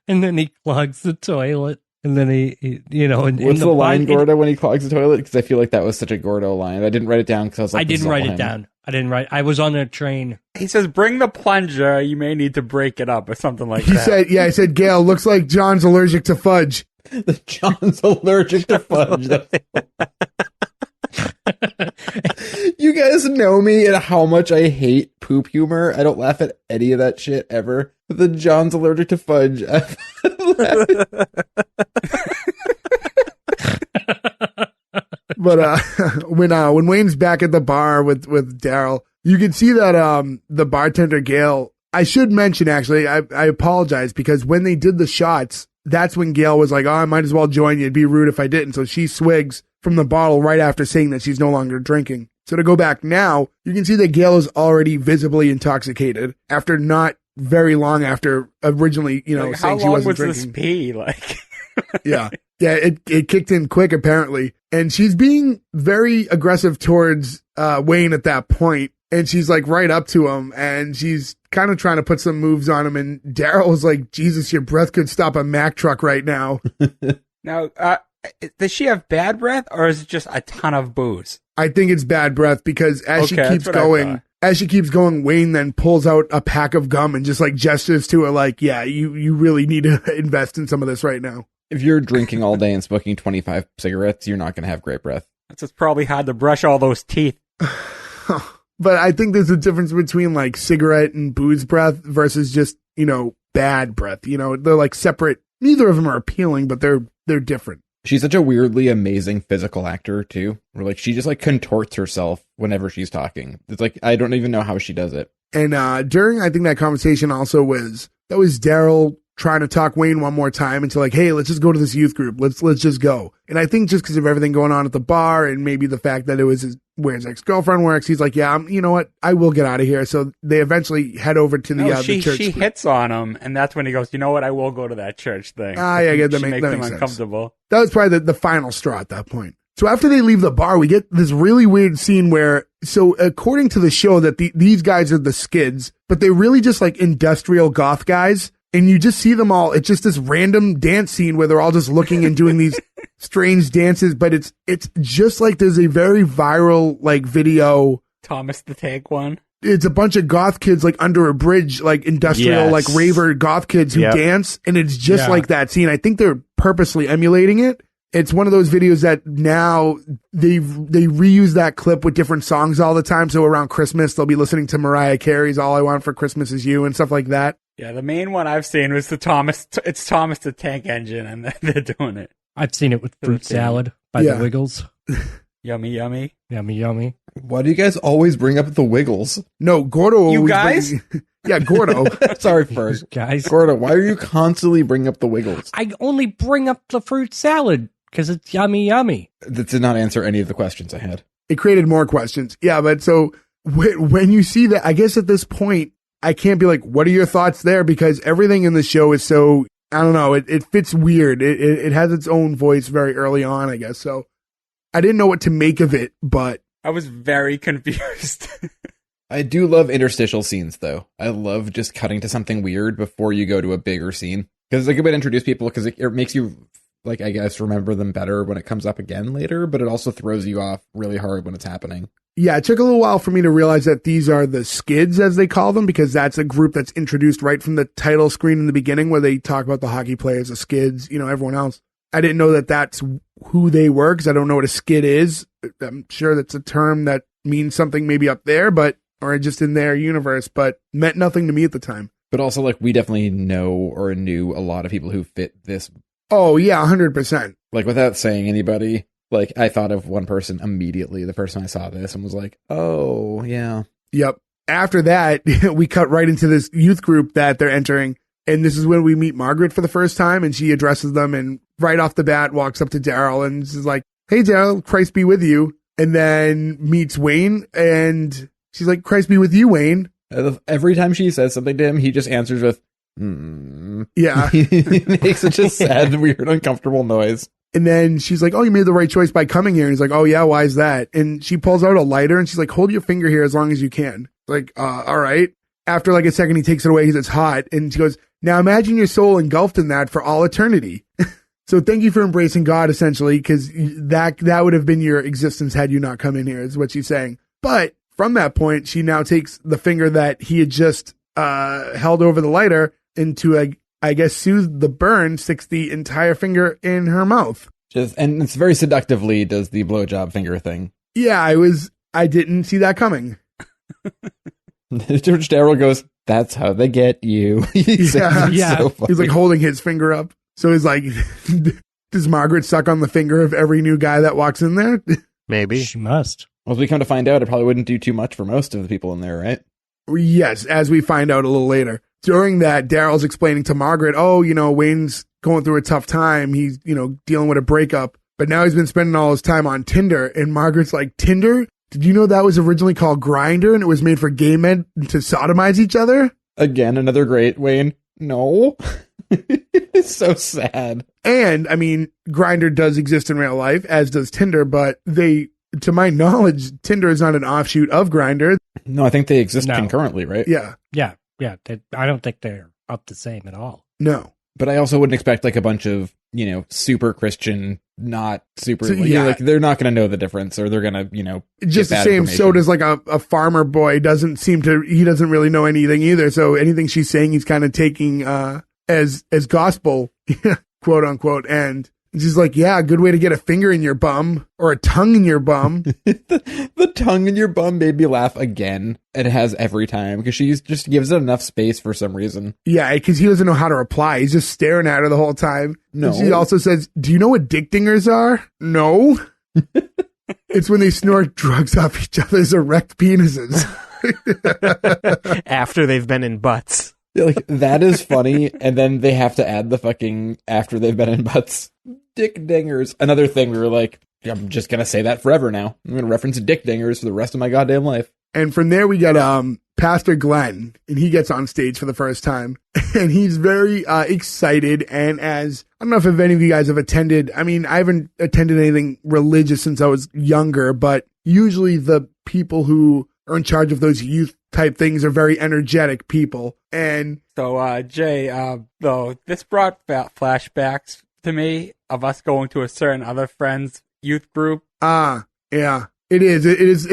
And then he clogs the toilet. And then he what's the line, Gordo, when he clogs the toilet? Because I feel like that was such a Gordo line. I didn't write it down because I was like, I didn't write it down. I was on a train. He says, "Bring the plunger. You may need to break it up," or something like that. I said, "Gail, looks like John's allergic to fudge." John's allergic to fudge. You guys know me and how much I hate poop humor. I don't laugh at any of that shit ever. But then John's allergic to fudge. But when Wayne's back at the bar with Daryl, you can see that the bartender Gail. I should mention actually, I apologize because when they did the shots, that's when Gail was like, "Oh, I might as well join you. It'd be rude if I didn't." So she swigs from the bottle right after saying that she's no longer drinking. So to go back now, you can see that Gail is already visibly intoxicated after not very long after originally, like, saying she wasn't drinking. This pee? Like, yeah, it kicked in quick apparently, and she's being very aggressive towards Wayne at that point, and she's like right up to him, and she's kind of trying to put some moves on him, and Daryl was like, "Jesus, your breath could stop a Mack truck right now." Now, does she have bad breath, or is it just a ton of booze? I think it's bad breath because as she keeps going, Wayne then pulls out a pack of gum and just like gestures to her like, "Yeah, you really need to invest in some of this right now." If you're drinking all day and smoking 25 cigarettes, you're not going to have great breath. It's just probably hard to brush all those teeth. But I think there's a difference between like cigarette and booze breath versus just, bad breath. They're like separate. Neither of them are appealing, but they're different. She's such a weirdly amazing physical actor too. Where like she just like contorts herself whenever she's talking. It's like I don't even know how she does it. And during I think that conversation also was Daryl trying to talk Wayne one more time into like, "Hey, let's just go to this youth group. Let's just go." And I think just because of everything going on at the bar and maybe the fact that it was where his ex-girlfriend works, he's like, "Yeah, you know what? I will get out of here." So they eventually head over to the church. She hits on him, and that's when he goes, "You know what? I will go to that church thing." Yeah, that makes him sense. Uncomfortable. That was probably the final straw at that point. So after they leave the bar, we get this really weird scene where, so according to the show, that these guys are the Skids, but they're really just like industrial goth guys. And you just see them all. It's just this random dance scene where they're all just looking and doing these strange dances. But it's just like there's a very viral like video. Thomas the Tank one. It's a bunch of goth kids like under a bridge, like industrial, like raver goth kids who dance. And it's just like that scene. I think they're purposely emulating it. It's one of those videos that now they reuse that clip with different songs all the time. So around Christmas, they'll be listening to Mariah Carey's "All I Want for Christmas Is You" and stuff like that. Yeah, the main one I've seen was it's Thomas the Tank Engine, and they're doing it. I've seen it with fruit salad by the Wiggles. Yummy, yummy. Yummy, yummy. Why do you guys always bring up the Wiggles? No, Gordo. You guys? Yeah, Gordo. Sorry, first. Guys. Gordo, why are you constantly bringing up the Wiggles? I only bring up the fruit salad because it's yummy, yummy. That did not answer any of the questions I had. It created more questions. Yeah, but so when you see that, I guess at this point, I can't be like, "What are your thoughts there?" Because everything in the show is so, I don't know, it fits weird. It has its own voice very early on, I guess. So I didn't know what to make of it, but I was very confused. I do love interstitial scenes, though. I love just cutting to something weird before you go to a bigger scene. Because it's a good way to introduce people, because it makes you, like, I guess, remember them better when it comes up again later, but it also throws you off really hard when it's happening. Yeah, it took a little while for me to realize that these are the Skids, as they call them, because that's a group that's introduced right from the title screen in the beginning where they talk about the hockey players, the Skids, everyone else. I didn't know that that's who they were because I don't know what a Skid is. I'm sure that's a term that means something maybe up there, or just in their universe, but meant nothing to me at the time. But also, like, we definitely know or knew a lot of people who fit this. Oh, yeah, 100%. Like, without saying anybody. Like, I thought of one person immediately the first time I saw this and was like, "Oh, yeah." Yep. After that, we cut right into this youth group that they're entering. And this is when we meet Margaret for the first time. And she addresses them and right off the bat walks up to Daryl and is like, "Hey, Daryl, Christ be with you." And then meets Wayne. And she's like, "Christ be with you, Wayne." Every time she says something to him, he just answers with, Yeah. He makes such a sad, weird, uncomfortable noise. And then she's like, "Oh, you made the right choice by coming here." And he's like, "Oh, yeah, why is that?" And she pulls out a lighter and she's like, "Hold your finger here as long as you can." Like, all right. After like a second, he takes it away because it's hot. And she goes, "Now imagine your soul engulfed in that for all eternity." So thank you for embracing God, essentially, because that would have been your existence had you not come in here, is what she's saying. But from that point, she now takes the finger that he had just held over the lighter into I guess soothe the burn, sticks the entire finger in her mouth. And it's very seductively does the blowjob finger thing. Yeah, I was I didn't see that coming. George Darrell goes, that's how they get you. He's Yeah. He's like holding his finger up. So he's like, does Margaret suck on the finger of every new guy that walks in there? Maybe. She must. Well, as we come to find out, it probably wouldn't do too much for most of the people in there, right? Yes, as we find out a little later. During that, Daryl's explaining to Margaret, oh, Wayne's going through a tough time. He's, dealing with a breakup. But now he's been spending all his time on Tinder. And Margaret's like, Tinder? Did you know that was originally called Grindr and it was made for gay men to sodomize each other? Again, another great Wayne. No. It's so sad. And, Grindr does exist in real life, as does Tinder, but to my knowledge, Tinder is not an offshoot of Grindr. No, I think they exist concurrently, right? Yeah. Yeah. I don't think they're up the same at all. No. But I also wouldn't expect like a bunch of, super Christian, not super, So, they're not going to know the difference or they're going to, just the same. So does like a farmer boy he doesn't really know anything either. So anything she's saying, he's kind of taking, as gospel, quote unquote. And she's like, yeah, good way to get a finger in your bum or a tongue in your bum. the tongue in your bum made me laugh again. It has every time because she just gives it enough space for some reason. Yeah, because he doesn't know how to reply. He's just staring at her the whole time. No. And she also says, do you know what dick dingers are? No. It's when they snort drugs off each other's erect penises. After they've been in butts. Yeah, like, that is funny, and then they have to add the fucking after they've been in butts. Dick dingers. Another thing we were like, I'm just gonna say that forever now. I'm gonna reference dick dingers for the rest of my goddamn life. And from there we got Pastor Glenn, and he gets on stage for the first time. And he's very excited, and I don't know if any of you guys have attended, I haven't attended anything religious since I was younger, but usually the people who are in charge of those youth type things are very energetic people. And so, Jay, though, this brought flashbacks to me of us going to a certain other friend's youth group. Yeah, it is.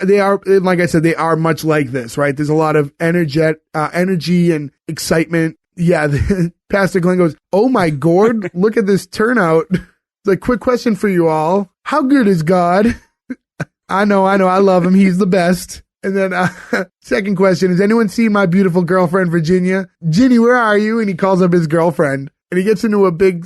They are, like I said, they are much like this, right? There's a lot of energy and excitement. Yeah. Pastor Glenn goes, oh my God, look at this turnout. It's like, quick question for you all. How good is God? I know. I love him. He's the best. And then, second question, has anyone seen my beautiful girlfriend, Virginia? Ginny, where are you? And he calls up his girlfriend and he gets into a big,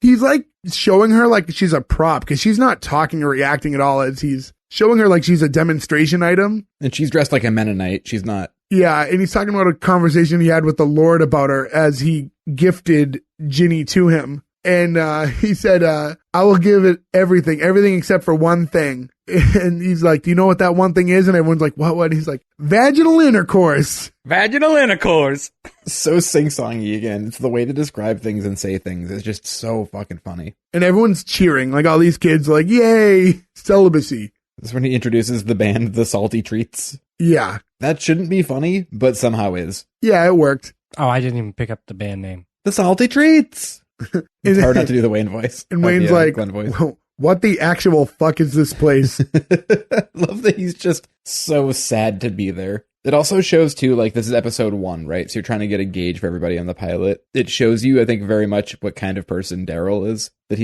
he's like showing her like she's a prop because she's not talking or reacting at all as he's showing her like she's a demonstration item. And she's dressed like a Mennonite. She's not. Yeah. And he's talking about a conversation he had with the Lord about her as he gifted Ginny to him. And he said, I will give it everything except for one thing. And he's like, do you know what that one thing is? And everyone's like, what? And he's like, vaginal intercourse. Vaginal intercourse. So sing-songy again. It's the way to describe things and say things. It's just so fucking funny. And everyone's cheering. Like all these kids are like, yay, celibacy. That's when he introduces the band, The Salty Treats. Yeah. That shouldn't be funny, but somehow is. Yeah, it worked. Oh, I didn't even pick up the band name. The Salty Treats. It's hard not to do the Wayne voice. And Wayne's like, well, what the actual fuck is this place? Love that he's just so sad to be there. It also shows too, like, this is episode 1, right? So you're trying to get a gauge for everybody on the pilot. It shows you, I think, very much what kind of person Daryl is. That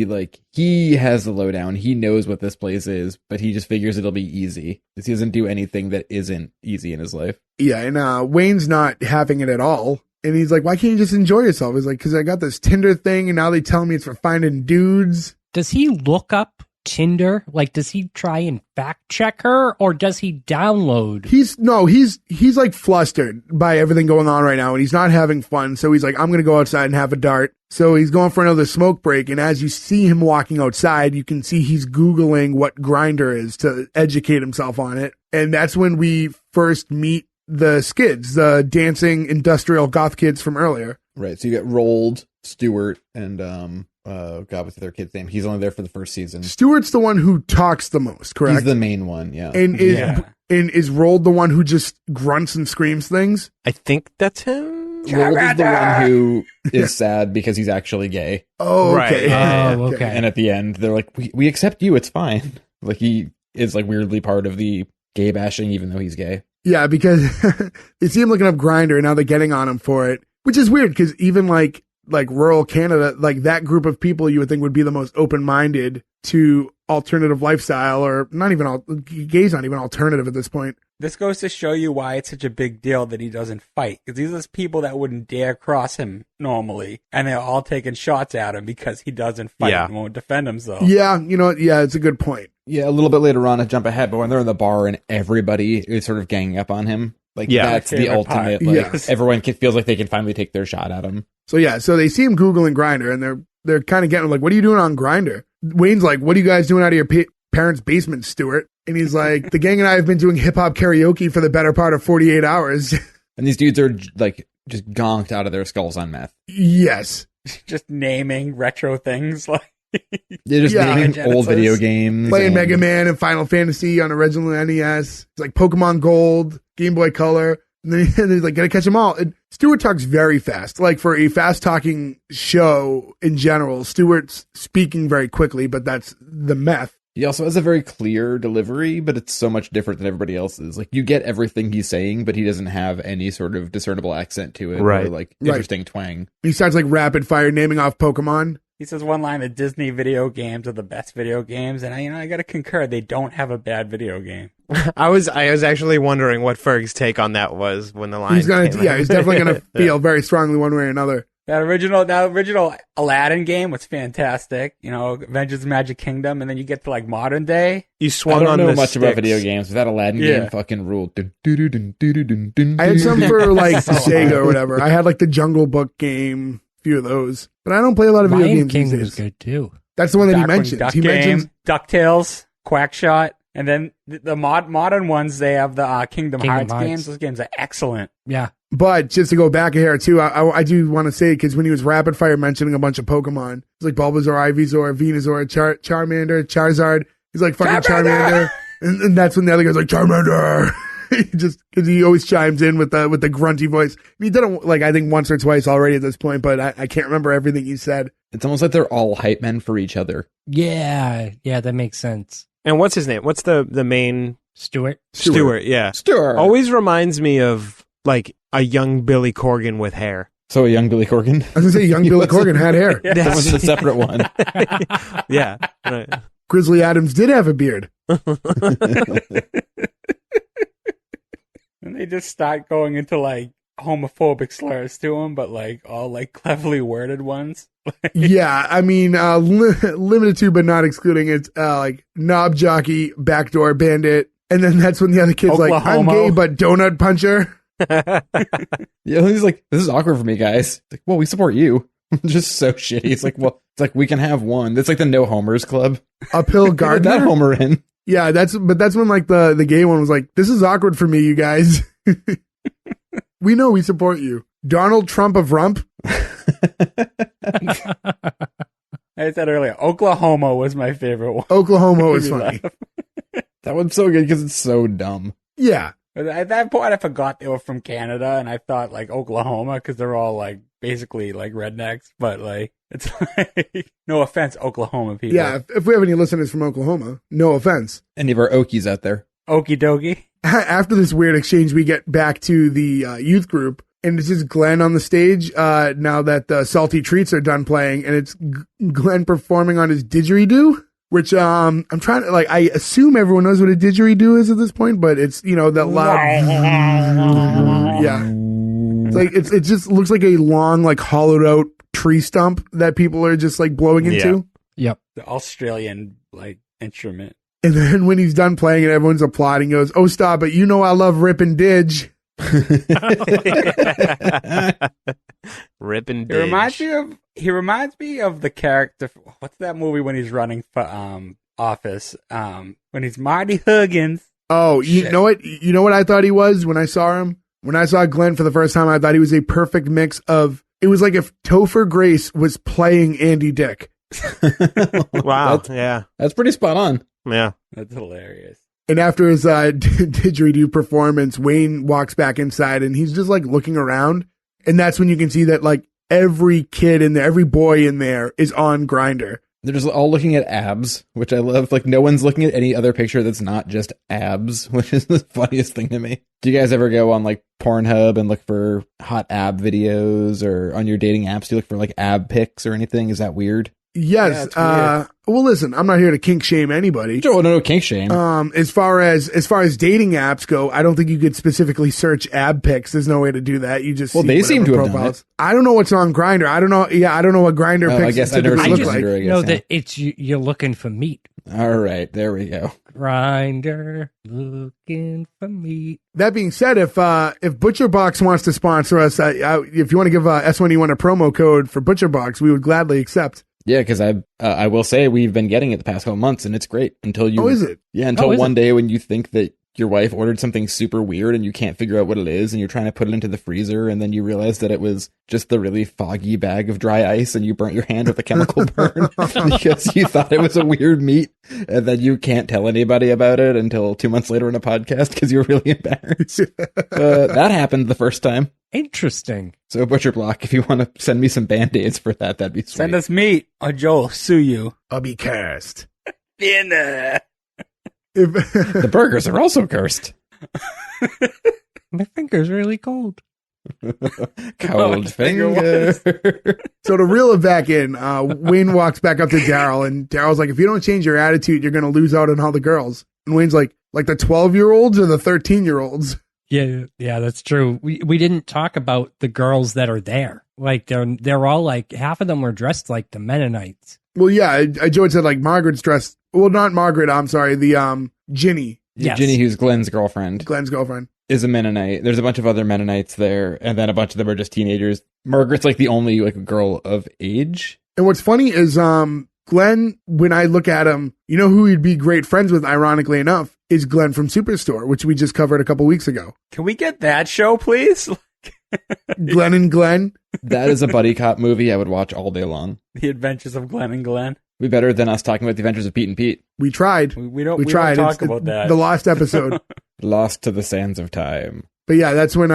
he has the lowdown. He knows what this place is, but he just figures it'll be easy. Because he doesn't do anything that isn't easy in his life. Yeah, and Wayne's not having it at all. And he's like, why can't you just enjoy yourself? He's like, because I got this Tinder thing, and now they tell me it's for finding dudes. Does he look up Tinder? Like, does he try and fact check her, or does he download? He's like flustered by everything going on right now, and he's not having fun. So he's like, I'm going to go outside and have a dart. So he's going for another smoke break. And as you see him walking outside, you can see he's Googling what Grindr is to educate himself on it. And that's when we first meet the skids, the dancing industrial goth kids from earlier. Right. So you get Rolled, Stewart, and God, what's their kid's name? He's only there for the first season. Stewart's the one who talks the most, correct? He's the main one, yeah. And is Rolled the one who just grunts and screams things? I think that's him. Rolled is the one who is sad because he's actually gay. Oh, okay. Right. Oh, okay. And at the end, they're like, we accept you, it's fine. Like, he is like weirdly part of the gay bashing, even though he's gay. Yeah, because they see him looking up Grindr and now they're getting on him for it, which is weird because even like like rural Canada, like that group of people you would think would be the most open-minded to alternative lifestyle, or not even gay's not even alternative at this point. This goes to show you why it's such a big deal that he doesn't fight. Because these are people that wouldn't dare cross him normally. And they're all taking shots at him because he doesn't fight and won't defend himself. Yeah, you know what? Yeah, it's a good point. Yeah, a little bit later on, I jump ahead, but when they're in the bar and everybody is sort of ganging up on him, like that's the ultimate, everyone feels like they can finally take their shot at him. So they see him Googling Grindr, and they're kind of getting like, what are you doing on Grindr? Wayne's like, what are you guys doing out of your parents' basement, Stuart? And he's like, the gang and I have been doing hip-hop karaoke for the better part of 48 hours. And these dudes are like just gonked out of their skulls on meth. Yes. Just naming retro things. Like they're just naming old video games. Playing Mega Man and Final Fantasy on original NES. It's like Pokemon Gold, Game Boy Color. And then he's like, gotta catch them all. And Stuart talks very fast. Like for a fast-talking show in general, Stuart's speaking very quickly, but that's the meth. He also has a very clear delivery, but it's so much different than everybody else's. Like, you get everything he's saying, but he doesn't have any sort of discernible accent to it, or like interesting twang. He starts like rapid fire naming off Pokemon. He says one line, the Disney video games are the best video games, and I gotta concur, they don't have a bad video game. I was actually wondering what Ferg's take on that was when the line he's definitely gonna feel very strongly one way or another. That original Aladdin game was fantastic. You know, Avengers of the Magic Kingdom, and then you get to like modern day. You swung on I don't know much sticks. about video games, but that Aladdin game fucking ruled. I had some for like Sega or whatever. I had like the Jungle Book game, a few of those. But I don't play a lot of video games King these days. was good too. That's the one that he mentions. He mentions DuckTales, Quackshot, and then the modern ones, they have the Kingdom Hearts games. Those games are excellent. Yeah. But just to go back here too, I do want to say, because when he was rapid fire mentioning a bunch of Pokemon, it's like Bulbasaur, Ivysaur, Venusaur, Charmander, Charizard. He's like fucking Charmander, and that's when the other guy's like Charmander. Just because he always chimes in with the grunty voice. He did it like I think once or twice already at this point, but I can't remember everything he said. It's almost like they're all hype men for each other. Yeah, that makes sense. And what's his name? What's the main Stuart, yeah. Stuart Always reminds me of like a young Billy Corgan with hair. So a young Billy Corgan? I was gonna say young Billy Corgan had hair. Yes. That wasn't a separate one. Yeah. Right. Grizzly Adams did have a beard. And they just start going into like homophobic slurs to him, but like all like cleverly worded ones. Yeah, I mean, limited to but not excluding it's like knob jockey, backdoor bandit, and then that's when the other kid's like, I'm gay but donut puncher. Yeah, he's like, this is awkward for me, guys. It's like, well, we support you. Just so shitty. It's like, well, it's like we can have one. It's like the No Homers Club. Uphill Gardner. That Homer in. Yeah, that's when like the gay one was like, this is awkward for me, you guys. We know we support you. Donald Trump of Rump. I said earlier, Oklahoma was my favorite one. Oklahoma was funny. That one's so good because it's so dumb. Yeah. At that point, I forgot they were from Canada, and I thought like Oklahoma because they're all like basically like rednecks. But like, it's like no offense, Oklahoma people. Yeah, if we have any listeners from Oklahoma, no offense. Any of our Okies out there? Okie dokie. After this weird exchange, we get back to the youth group, and it's just Glenn on the stage now that the Salty Treats are done playing, and it's Glenn performing on his didgeridoo. Which I'm trying to like. I assume everyone knows what a didgeridoo is at this point, but it's that loud. Yeah, it's like it just looks like a long, like hollowed out tree stump that people are just like blowing into. Yep, the Australian like instrument. And then when he's done playing and everyone's applauding, he goes, "Oh, stop it! You know I love ripping didge." Ripping didge. He reminds me of the character. What's that movie when he's running for office? When he's Marty Huggins. Oh, you know what? You know what I thought he was when I saw him? When I saw Glenn for the first time, I thought he was a perfect mix of. It was like if Topher Grace was playing Andy Dick. Wow. That's pretty spot on. Yeah. That's hilarious. And after his didgeridoo performance, Wayne walks back inside and he's just like looking around. And that's when you can see that like every kid in there, every boy in there is on Grindr. They're just all looking at abs, which I love. Like, no one's looking at any other picture that's not just abs, which is the funniest thing to me. Do you guys ever go on, like, Pornhub and look for hot ab videos, or on your dating apps, do you look for, like, ab pics or anything? Is that weird? Yes. Well, listen, I'm not here to kink shame anybody. No, kink shame. As far as dating apps go, I don't think you could specifically search ab pics. There's no way to do that. You just they seem to have done it. I don't know what's on Grindr. I don't know. Yeah, I don't know what Grindr pics I guess I never typically seen look like. Grindr, I guess, know that it's you're looking for meat. All right, there we go. Grindr, looking for meat. That being said, if ButcherBox wants to sponsor us, if you want to give S1E1 a promo code for ButcherBox, we would gladly accept. Yeah, because I will say we've been getting it the past couple months, and it's great until you. Oh, is it? Yeah, until one day when you think that your wife ordered something super weird and you can't figure out what it is, and you're trying to put it into the freezer, and then you realize that it was just the really foggy bag of dry ice, and you burnt your hand with a chemical burn because you thought it was a weird meat, and then you can't tell anybody about it until 2 months later in a podcast because you're really embarrassed. That happened the first time. Interesting. So Butcher Block, if you want to send me some Band-Aids for that, that'd be sweet. Send us meat, or Joe will sue you. I'll be cursed. Dinner. The burgers are also cursed. My finger's really cold. Cold finger. So to reel it back in, Wayne walks back up to Daryl, and Daryl's like, if you don't change your attitude, you're going to lose out on all the girls. And Wayne's like the 12-year-olds or the 13-year-olds? Yeah, that's true. We didn't talk about the girls that are there. Like they're all like, half of them were dressed like the Mennonites. Well, yeah, Joe had said like Margaret's dressed. Well, not Margaret. I'm sorry. The Ginny. Yes. Ginny, who's Glenn's girlfriend, is a Mennonite. There's a bunch of other Mennonites there, and then a bunch of them are just teenagers. Margaret's like the only like girl of age. And what's funny is Glenn, when I look at him, you know who he'd be great friends with, ironically enough, is Glenn from Superstore, which we just covered a couple weeks ago. Can we get that show, please? Glenn and Glenn. That is a buddy cop movie I would watch all day long. The Adventures of Glenn and Glenn. Be better than us talking about the Adventures of Pete and Pete. We tried. We don't talk about that. The lost episode. Lost to the sands of time. But yeah, that's when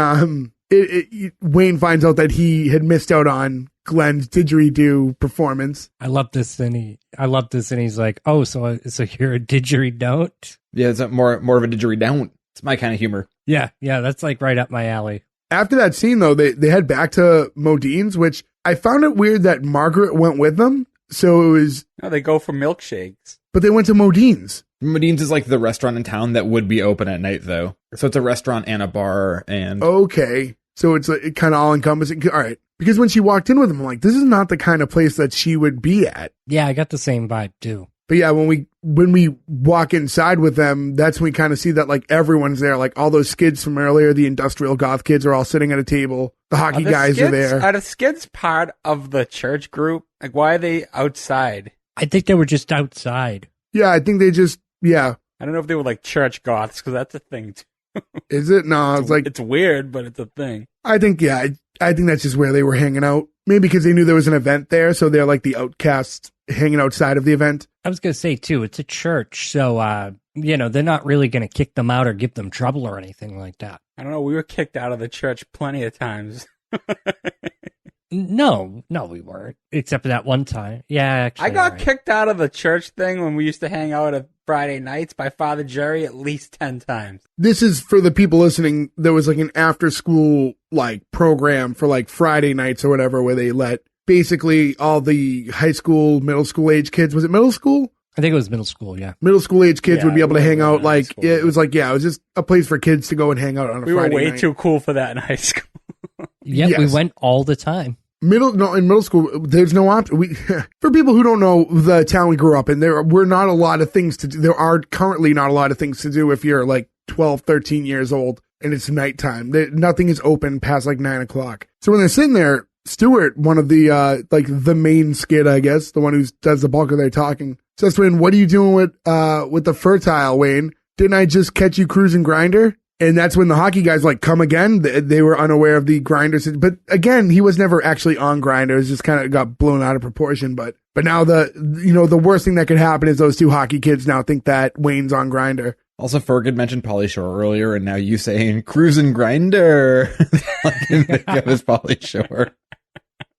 Wayne finds out that he had missed out on Glenn's didgeridoo performance. I love this, and he's like, "Oh, so you're a didgeridoo?" Yeah, it's more of a didgeridoo. It's my kind of humor. Yeah, that's like right up my alley. After that scene, though, they head back to Modine's, which I found it weird that Margaret went with them. So it was... No, they go for milkshakes. But they went to Modine's. Modine's is like the restaurant in town that would be open at night, though. So it's a restaurant and a bar and... Okay. So it's like kind of all-encompassing. All right. Because when she walked in with them, I'm like, this is not the kind of place that she would be at. Yeah, I got the same vibe, too. But yeah, when we walk inside with them, that's when we kind of see that like everyone's there. Like all those skids from earlier, the industrial goth kids are all sitting at a table. The hockey guys are there. Are the skids part of the church group? Like, why are they outside? I think they were just outside. Yeah, I think they just, yeah. I don't know if they were like church goths, because that's a thing too. Is it? No, it's like... It's weird, but it's a thing. I think that's just where they were hanging out. Maybe because they knew there was an event there, so they're like the outcasts hanging outside of the event. I was going to say, too, it's a church, so, they're not really going to kick them out or give them trouble or anything like that. I don't know. We were kicked out of the church plenty of times. No, we weren't. Except for that one time. Yeah, actually. I got kicked out of the church thing when we used to hang out at Friday nights by Father Jerry at least 10 times. This is for the people listening. There was like an after school like program for like Friday nights or whatever where they let basically all the high school, middle school age kids. Was it middle school? I think it was middle school, yeah. Middle school age kids would be able to hang out like, school, it was like, yeah, it was just a place for kids to go and hang out on a Friday night. We were way too cool for that in high school. Yeah, yes. We went all the time. In middle school, there's no option. For people who don't know the town we grew up in, there were not a lot of things to do. There are currently not a lot of things to do if you're like 12, 13 years old and it's nighttime. Nothing is open past like 9 o'clock. So when they're sitting there, Stuart, one of the, the main skid, I guess, the one who does the bulk of their talking, says to Wayne, what are you doing with the fertile, Wayne? Didn't I just catch you cruising Grindr? And that's when the hockey guys like come again. They were unaware of the Grindr. But again, he was never actually on Grindr. It was just kind of got blown out of proportion. But now the worst thing that could happen is those two hockey kids now think that Wayne's on Grindr. Also, Ferg had mentioned Pauly Shore earlier, and now you saying cruising Grindr. All I can think of is Pauly Shore.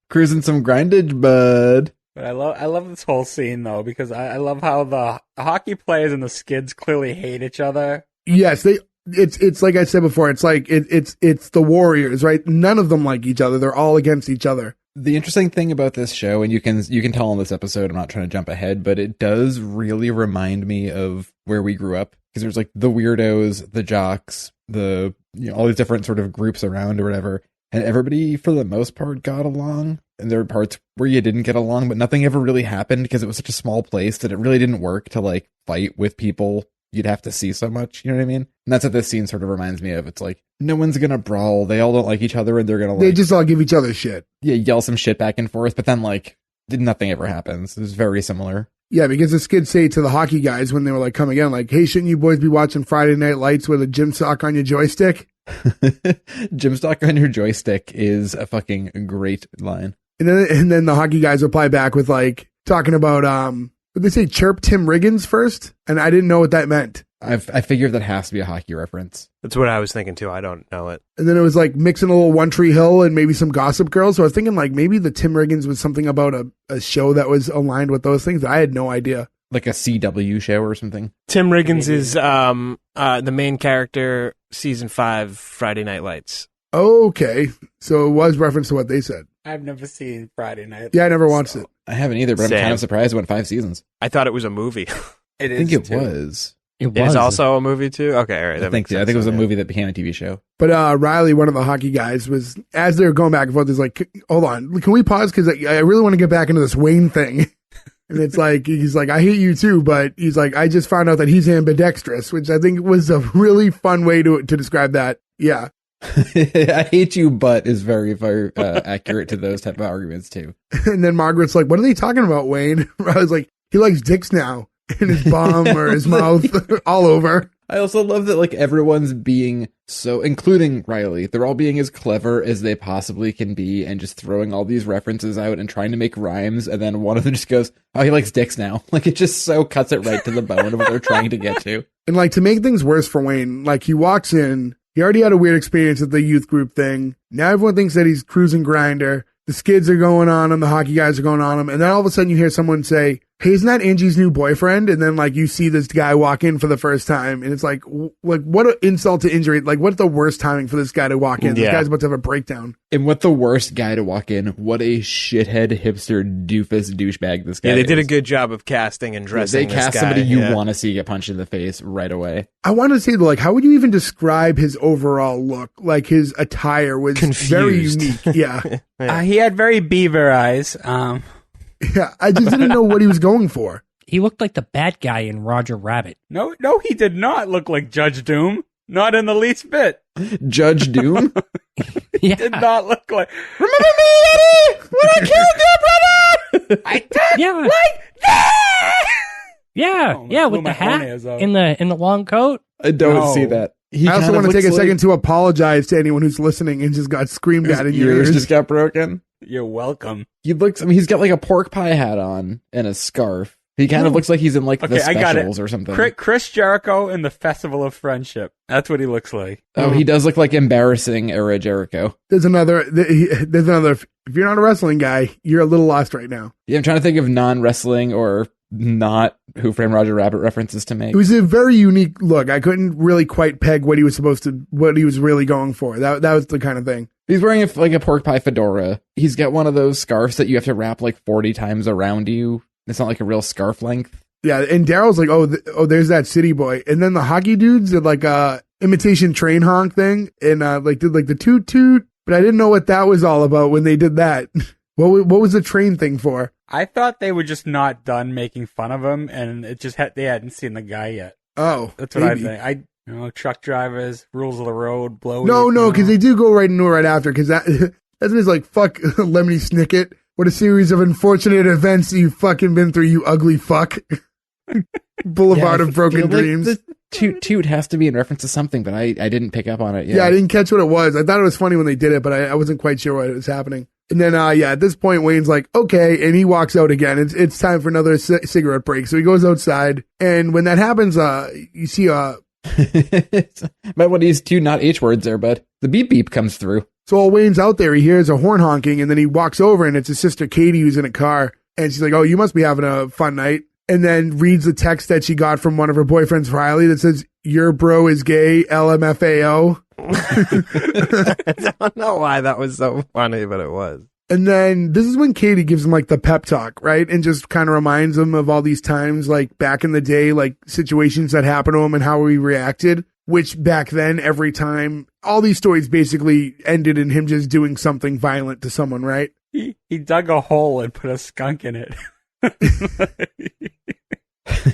Cruising some grindage, bud. But I love this whole scene though, because I love how the hockey players and the skids clearly hate each other. Yes, it's like I said before, it's like it's the Warriors, right? None of them like each other. They're all against each other. The interesting thing about this show, and you can tell in this episode, I'm not trying to jump ahead, but it does really remind me of where we grew up. Because there's like the weirdos, the jocks, all these different sort of groups around or whatever. And everybody, for the most part, got along. And there were parts where you didn't get along, but nothing ever really happened because it was such a small place that it really didn't work to like fight with people you'd have to see so much. You know what I mean? And that's what this scene sort of reminds me of. It's like, no one's going to brawl. They all don't like each other and they're going to They just all give each other shit. Yeah, yell some shit back and forth. But then like, nothing ever happens. It was very similar. Yeah, because the skids say to the hockey guys when they were like coming in, like, hey, shouldn't you boys be watching Friday Night Lights with a gym sock on your joystick? Gym sock on your joystick is a fucking great line. And then the hockey guys reply back with like talking about would they say chirp Tim Riggins first? And I didn't know what that meant. I figured that has to be a hockey reference. That's what I was thinking too. I don't know it. And then it was like mixing a little One Tree Hill and maybe some Gossip Girl. So I was thinking like maybe the Tim Riggins was something about a show that was aligned with those things. I had no idea. Like a CW show or something. Tim Riggins is the main character, season 5, Friday Night Lights. Okay. So it was reference to what they said. I've never seen Friday Night. Yeah, I never watched it. I haven't either, but I'm kind of surprised it went 5 seasons. I thought it was a movie. I think it was. It was also a movie too? Okay, all right. I think it was a movie that became a TV show. But Riley, one of the hockey guys, was, as they were going back and forth, he's like, hold on, can we pause? Because I really want to get back into this Wayne thing. And it's like, he's like, I hate you too, but he's like, I just found out that he's ambidextrous, which I think was a really fun way to describe that. Yeah. I hate you, but is very, very accurate to those type of arguments too. And then Margaret's like, what are they talking about, Wayne? I was like, he likes dicks now. In his bum or his mouth, all over. I also love that like everyone's being so, including Riley, they're all being as clever as they possibly can be and just throwing all these references out and trying to make rhymes. And then one of them just goes, oh, he likes dicks now. Like it just so cuts it right to the bone of what they're trying to get to. And like to make things worse for Wayne, like he walks in, he already had a weird experience at the youth group thing. Now everyone thinks that he's cruising grinder. The skids are going on him. The hockey guys are going on him. And then all of a sudden you hear someone say, hey, isn't that Angie's new boyfriend? And then like you see this guy walk in for the first time and it's like what an insult to injury. Like what's the worst timing for this guy to walk in? This guy's about to have a breakdown. And what the worst guy to walk in. What a shithead hipster doofus douchebag this guy is. Yeah, they did a good job of casting and dressing this guy. They cast somebody you want to see get punched in the face right away. I want to say like, how would you even describe his overall look? Like his attire was very unique. Yeah. He had very beaver eyes. Yeah, I just didn't know what he was going for. He looked like the bad guy in Roger Rabbit. No, he did not look like Judge Doom. Not in the least bit. Judge Doom? He did not look like... Remember me, Eddie? When I killed your brother? I did like that! Yeah, with the hat in the long coat. I don't see that. I also want to take a second to apologize to anyone who's listening and just got screamed at in your ears. Just got broken. You're welcome. He's got like a pork pie hat on and a scarf. He kind of looks like he's in like the specials or something. Chris Jericho in the Festival of Friendship. That's what he looks like. Oh, he does look like embarrassing era Jericho. There's another. If you're not a wrestling guy, you're a little lost right now. Yeah, I'm trying to think of non-wrestling or not Who Framed Roger Rabbit references to make. It was a very unique look. I couldn't really quite peg what he was really going for. That was the kind of thing. He's wearing like a pork pie fedora. He's got one of those scarves that you have to wrap like 40 times around you. It's not like a real scarf length. Yeah, and Daryl's like, oh, there's that city boy. And then the hockey dudes did like a imitation train honk thing and did like the toot toot. But I didn't know what that was all about when they did that. What was the train thing for? I thought they were just not done making fun of him, and it just they hadn't seen the guy yet. Oh, that's what maybe. I think. Truck drivers, rules of the road, blow. No, because they do go right into it right after. Because that's when it's like, fuck, Lemony Snicket. What a series of unfortunate events you've fucking been through, you ugly fuck. Boulevard of Broken Dreams. Like the toot has to be in reference to something, but I didn't pick up on it yet. Yeah, I didn't catch what it was. I thought it was funny when they did it, but I wasn't quite sure what was happening. And then, at this point, Wayne's like, okay, and he walks out again. It's time for another cigarette break. So he goes outside, and when that happens, you see but when he's two not H words there, but the beep beep comes through. So while Wayne's out there, he hears a horn honking, and then he walks over, and it's his sister Katie who's in a car. And she's like, oh, you must be having a fun night. And then reads the text that she got from one of her boyfriends, Riley, that says, your bro is gay, LMFAO. I don't know why that was so funny, but it was. And then this is when Katie gives him like the pep talk, right? And just kind of reminds him of all these times, like back in the day, like situations that happened to him and how he reacted, which back then, every time, all these stories basically ended in him just doing something violent to someone, right? He dug a hole and put a skunk in it.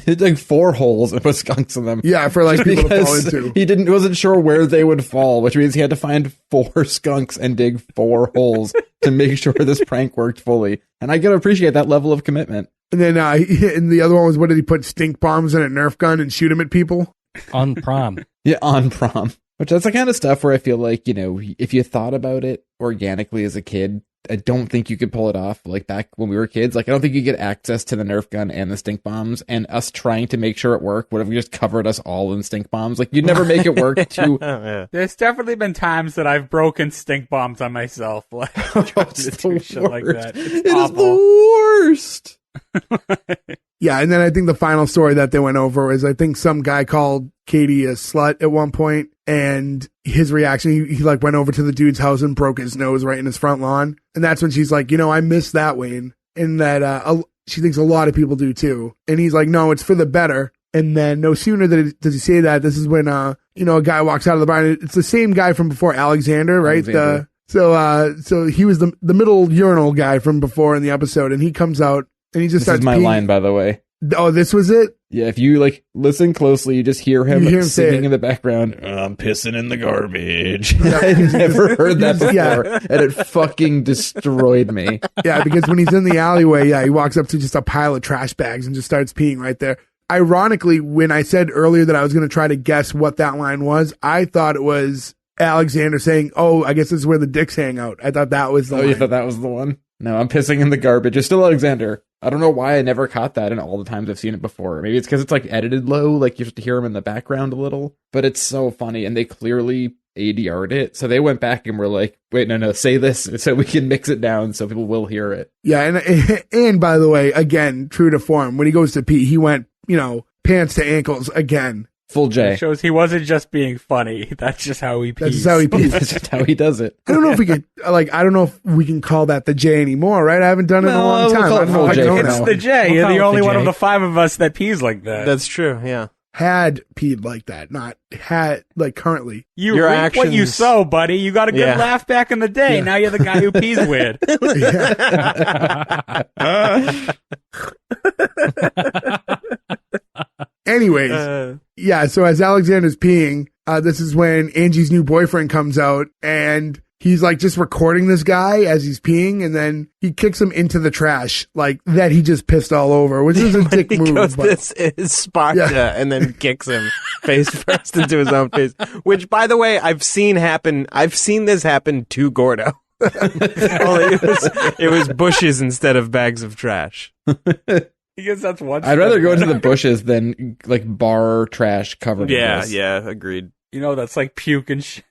He dug 4 holes and put skunks in them. Yeah, for like people to fall into. He wasn't sure where they would fall, which means he had to find 4 skunks and dig 4 holes to make sure this prank worked fully. And I gotta appreciate that level of commitment. And then and the other one was, what did he put stink bombs in a Nerf gun and shoot them at people? On prom. Yeah, on prom. Which that's the kind of stuff where I feel like, if you thought about it organically as a kid, I don't think you could pull it off like back when we were kids. Like, I don't think you get access to the Nerf gun and the stink bombs, and us trying to make sure it worked would have just covered us all in stink bombs. Like, you'd never make it work to... Yeah. There's definitely been times that I've broken stink bombs on myself. Like, it's do shit like that. It is the worst. Yeah, and then I think the final story that they went over is, I think some guy called Katie a slut at one point, and his reaction, he like went over to the dude's house and broke his nose right in his front lawn. And that's when she's like, I miss that, Wayne. And that she thinks a lot of people do too. And he's like, no, it's for the better. And then no sooner does he say that, this is when, a guy walks out of the bar. It's the same guy from before, Alexander, right? Alexander. So he was the middle urinal guy from before in the episode, and he comes out and he just starts This is my peeing. line, by the way. Oh, this was it? Yeah, if you listen closely, you just hear him, You hear him say singing it. in the background, I'm pissing in the garbage. Yeah. I never heard that before, Yeah. and it fucking destroyed me. Yeah, because when he's in the alleyway, he walks up to just a pile of trash bags and just starts peeing right there. Ironically, when I said earlier that I was going to try to guess what that line was, I thought it was Alexander saying, oh, I guess this is where the dicks hang out. I thought that was the line. You thought that was the one? No, I'm pissing in the garbage. It's still Alexander. I don't know why I never caught that in all the times I've seen it before. Maybe it's because it's like edited low, like you have to hear him in the background a little. But it's so funny, and they clearly ADR'd it. So they went back and were like, wait, no, say this so we can mix it down so people will hear it. Yeah, and by the way, again, true to form, when he goes to pee, he went, pants to ankles again. Full J. It shows he wasn't just being funny. That's just how he pees. That's just how he pees. That's just how he does it. I don't know if we can, I don't know if we can call that the J anymore, right? I haven't done it in a long we'll time. call it I don't know full if I J know for now. It's the J. We'll You're call the it only the one J. of the 5 of us that pees like that. That's true, yeah. Had peed like that, not had, currently. You Your reap what you actions- sow, buddy. You got a good Yeah. laugh back in the day. Yeah. Now you're the guy who pees weird. Anyways, yeah, so as Alexander's peeing, this is when Angie's new boyfriend comes out, and he's just recording this guy as he's peeing, and then he kicks him into the trash, that he just pissed all over, which is a dick He move. goes, but- this is Sparta, Yeah. and then kicks him face first into his own face. Which, by the way, I've seen this happen to Gordo. Only it was bushes instead of bags of trash. Because that's one. I'd rather go into the bushes than bar trash covered in Yeah, this. yeah, agreed. That's like puke and shit.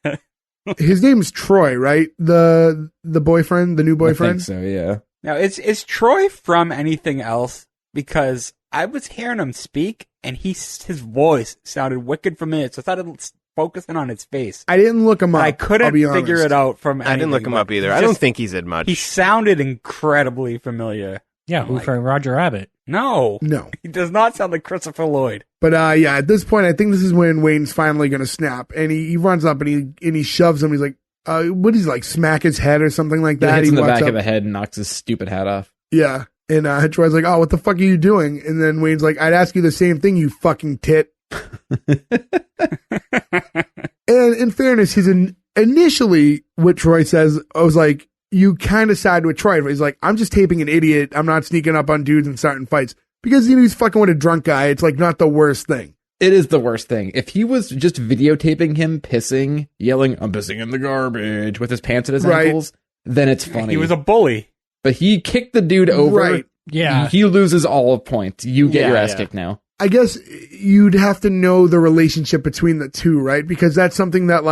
His name's Troy, right? The boyfriend, the new I boyfriend? think so, yeah. Now, is Troy from anything else? Because I was hearing him speak, and his voice sounded wicked familiar, so I thought I'd focus in on his face. I didn't look him up. I couldn't I'll be figure honest. it out from I didn't look anything, him up but either. he I don't just- think he said much. He sounded incredibly familiar. Yeah, who from Roger Rabbit? No, No. he does not sound like Christopher Lloyd. But yeah, at this point, I think this is when Wayne's finally going to snap, and he runs up and he shoves him. He's like, what is he like, smack his head or something like He that? hits He in the walks back up, of the head and knocks his stupid hat off. Yeah. And Troy's like, oh, what the fuck are you doing? And then Wayne's like, I'd ask you the same thing, you fucking tit. And in fairness, initially what Troy says, I was like, you kind of side with Troy. He's like, I'm just taping an idiot. I'm not sneaking up on dudes and starting fights. Because he's fucking with a drunk guy. It's not the worst thing. It is the worst thing. If he was just videotaping him pissing, yelling, I'm pissing in the garbage, with his pants at his Right. ankles, then it's funny. He was a bully. But he kicked the dude over. Right. Yeah. He loses all points. You get Yeah, your ass yeah. kicked now. I guess you'd have to know the relationship between the two, right? Because that's something that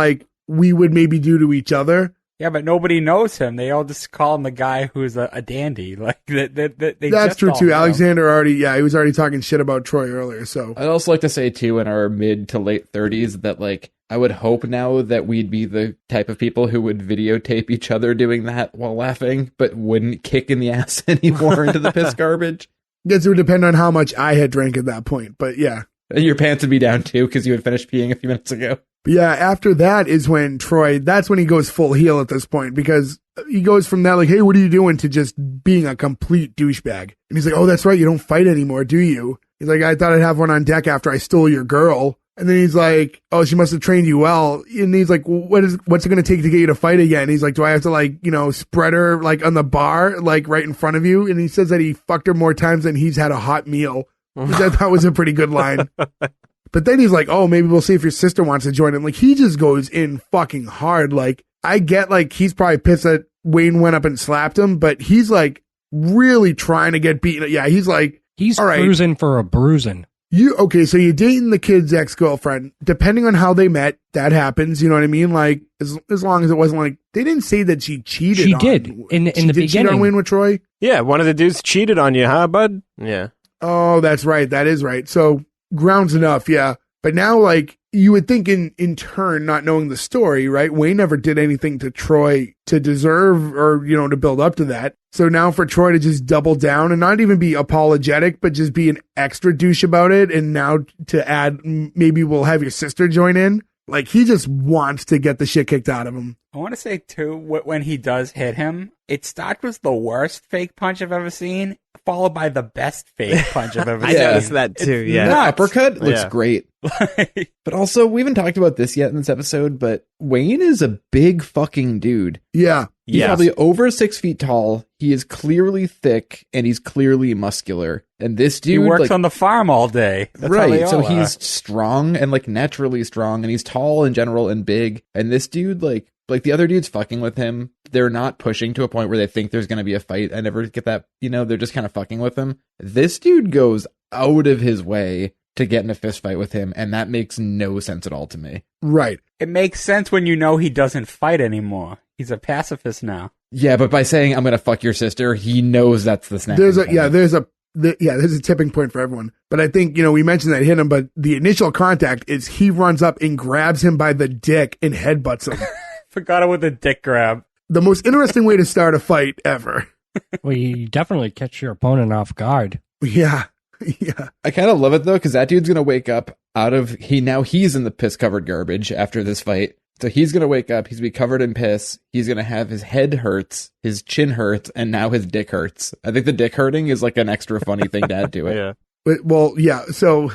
we would maybe do to each other. Yeah, but nobody knows him. They all just call him the guy who's a dandy. Like That's true too. Alexander he was already talking shit about Troy earlier. So I'd also like to say too, in our mid to late 30s, that like I would hope now that we'd be the type of people who would videotape each other doing that while laughing, but wouldn't kick in the ass anymore into the piss garbage. Guess it would depend on how much I had drank at that point, but yeah. And your pants would be down too because you had finished peeing a few minutes ago. But yeah, after that is when that's when he goes full heel at this point, because he goes from that like, hey, what are you doing, to just being a complete douchebag. And he's like, oh, that's right, you don't fight anymore, do you? He's like, I thought I'd have one on deck after I stole your girl. And then he's like, oh, she must have trained you well. And he's like, what's it going to take to get you to fight again? And he's like, do I have to like, spread her like on the bar, like right in front of you? And he says that he fucked her more times than he's had a hot meal, which I thought was a pretty good line. But then he's like, oh, maybe we'll see if your sister wants to join him. Like, he just goes in fucking hard. Like, I get like he's probably pissed that Wayne went up and slapped him, but he's like really trying to get beaten. Yeah, he's like, he's all right, cruising for a bruising. So you're dating the kid's ex-girlfriend. Depending on how they met, that happens. You know what I mean? Like, as long as it wasn't like, they didn't say that she cheated. She did in the beginning. Cheat on Wayne with Troy? Yeah, one of the dudes cheated on you, huh, bud? Yeah. Oh, that's right. That is right. So grounds enough, yeah. But now, like, you would think in turn, not knowing the story, right? Wayne never did anything to Troy to deserve or, to build up to that. So now for Troy to just double down and not even be apologetic, but just be an extra douche about it. And now to add, maybe we'll have your sister join in. Like, he just wants to get the shit kicked out of him. I want to say, too, when he does hit him, it starts with the worst fake punch I've ever seen, followed by the best fake punch I've ever seen. I noticed that, too, yeah. The uppercut looks great. But also, we haven't talked about this yet in this episode, but Wayne is a big fucking dude. Yeah. He's probably over 6 feet tall. He is clearly thick, and he's clearly muscular. And this dude, he works on the farm all day. That's right, so he's strong and like naturally strong, and he's tall in general and big. And this dude, like the other dude's fucking with him. They're not pushing to a point where they think there's going to be a fight. I never get that, they're just kind of fucking with him. This dude goes out of his way to get in a fist fight with him, and that makes no sense at all to me. Right. It makes sense when you know he doesn't fight anymore. He's a pacifist now. Yeah, but by saying I'm going to fuck your sister, he knows that's the snap. There's a tipping point for everyone. But I think, we mentioned that hit him, but the initial contact is he runs up and grabs him by the dick and headbutts him. Forgot it with a dick grab. The most interesting way to start a fight ever. Well, you definitely catch your opponent off guard. Yeah. Yeah. I kind of love it though, because that dude's going to wake up he's in the piss covered garbage after this fight. So he's going to wake up, he's going to be covered in piss, he's going to have his head hurts, his chin hurts, and now his dick hurts. I think the dick hurting is like an extra funny thing to add to it. Yeah. Well, yeah, so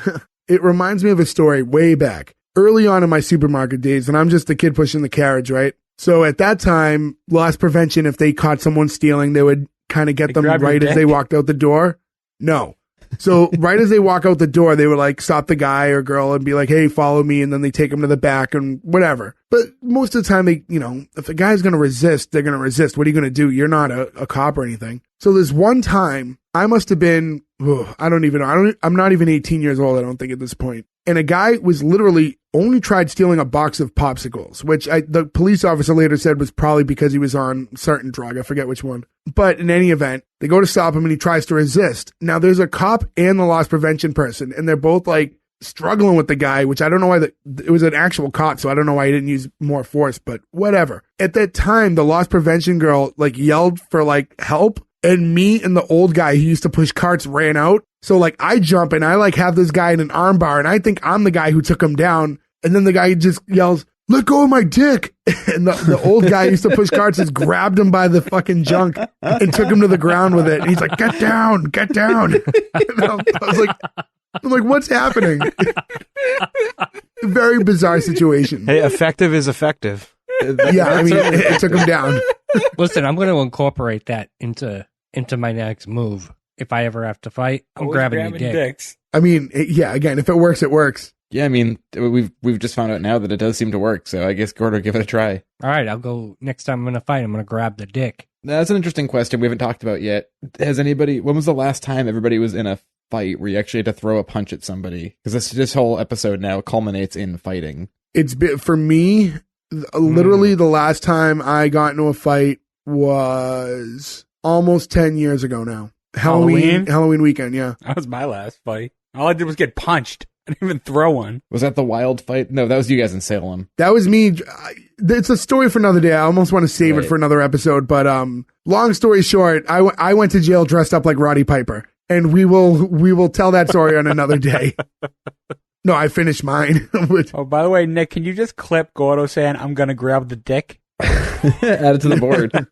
it reminds me of a story way back, early on in my supermarket days, and I'm just a kid pushing the carriage, right? So at that time, loss prevention, if they caught someone stealing, they would kind of get them right as they walked out the door. No. So right as they walk out the door, they would like stop the guy or girl and be like, hey, follow me. And then they take them to the back and whatever. But most of the time, if a guy's going to resist, they're going to resist. What are you going to do? You're not a cop or anything. So this one time, I must have been, I don't even know. I'm not even 18 years old, I don't think, at this point. And a guy was literally only tried stealing a box of popsicles, which the police officer later said was probably because he was on certain drug. I forget which one. But in any event, they go to stop him and he tries to resist. Now there's a cop and the loss prevention person, and they're both like struggling with the guy, which I don't know why it was an actual cop. So I don't know why he didn't use more force, but whatever. At that time, the loss prevention girl like yelled for like help. And me and the old guy who used to push carts ran out. So like I jump and I like have this guy in an arm bar and I think I'm the guy who took him down. And then the guy just yells, let go of my dick. And the old guy who used to push carts just grabbed him by the fucking junk and took him to the ground with it. And he's like, get down, get down. And I'm like, what's happening? Very bizarre situation. Hey, effective is effective. Yeah, I mean, it took him down. Listen, I'm going to incorporate that into my next move. If I ever have to fight, I'm grabbing your dick. Dicks. I mean, yeah, again, if it works, it works. Yeah, I mean, we've just found out now that it does seem to work, so I guess Gordo, give it a try. All right, I'll go next time I'm going to fight. I'm going to grab the dick. That's an interesting question we haven't talked about yet. When was the last time everybody was in a fight where you actually had to throw a punch at somebody? Because this whole episode now culminates in fighting. For me, Literally, the last time I got into a fight was almost 10 years ago now. Halloween weekend, yeah. That was my last fight. All I did was get punched. I didn't even throw one. Was that the wild fight? No, that was you guys in Salem. That was me. It's a story for another day. I almost want to save it for another episode. But long story short, I went to jail dressed up like Roddy Piper. And we will tell that story on another day. No, I finished mine. Oh, by the way, Nick, can you just clip Gordo saying, I'm going to grab the dick? Add it to the board.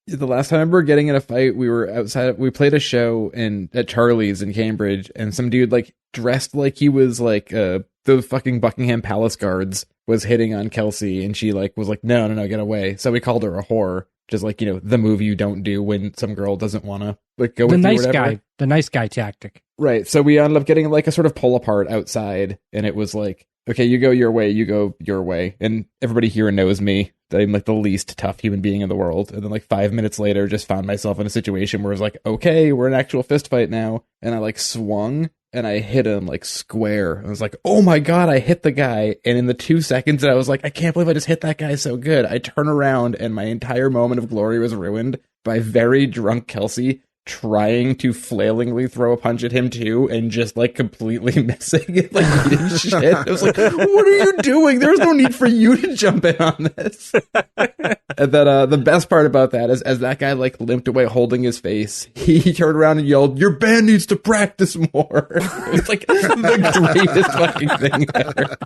The last time I remember getting in a fight, we were outside. We played a show at Charlie's in Cambridge, and some dude like dressed like he was like the fucking Buckingham Palace guards was hitting on Kelsey, and she like was like, no, get away. So we called her a whore, just like, the move you don't do when some girl doesn't want to like go with you or whatever. The nice guy tactic. Right. So we ended up getting like a sort of pull apart outside, and it was like, okay, you go your way, you go your way. And everybody here knows me. I'm like the least tough human being in the world. And then like 5 minutes later, just found myself in a situation where it was like, okay, we're in an actual fist fight now. And I like swung and I hit him like square. I was like, oh my God, I hit the guy. And in the 2 seconds that I was like, I can't believe I just hit that guy so good. I turn around and my entire moment of glory was ruined by very drunk Kelsey trying to flailingly throw a punch at him too, and just like completely missing it, like eating shit. I was like, what are you doing? There's no need for you to jump in on this. And then the best part about that is as that guy like limped away holding his face, he turned around and yelled, your band needs to practice more. It's like the greatest fucking thing ever.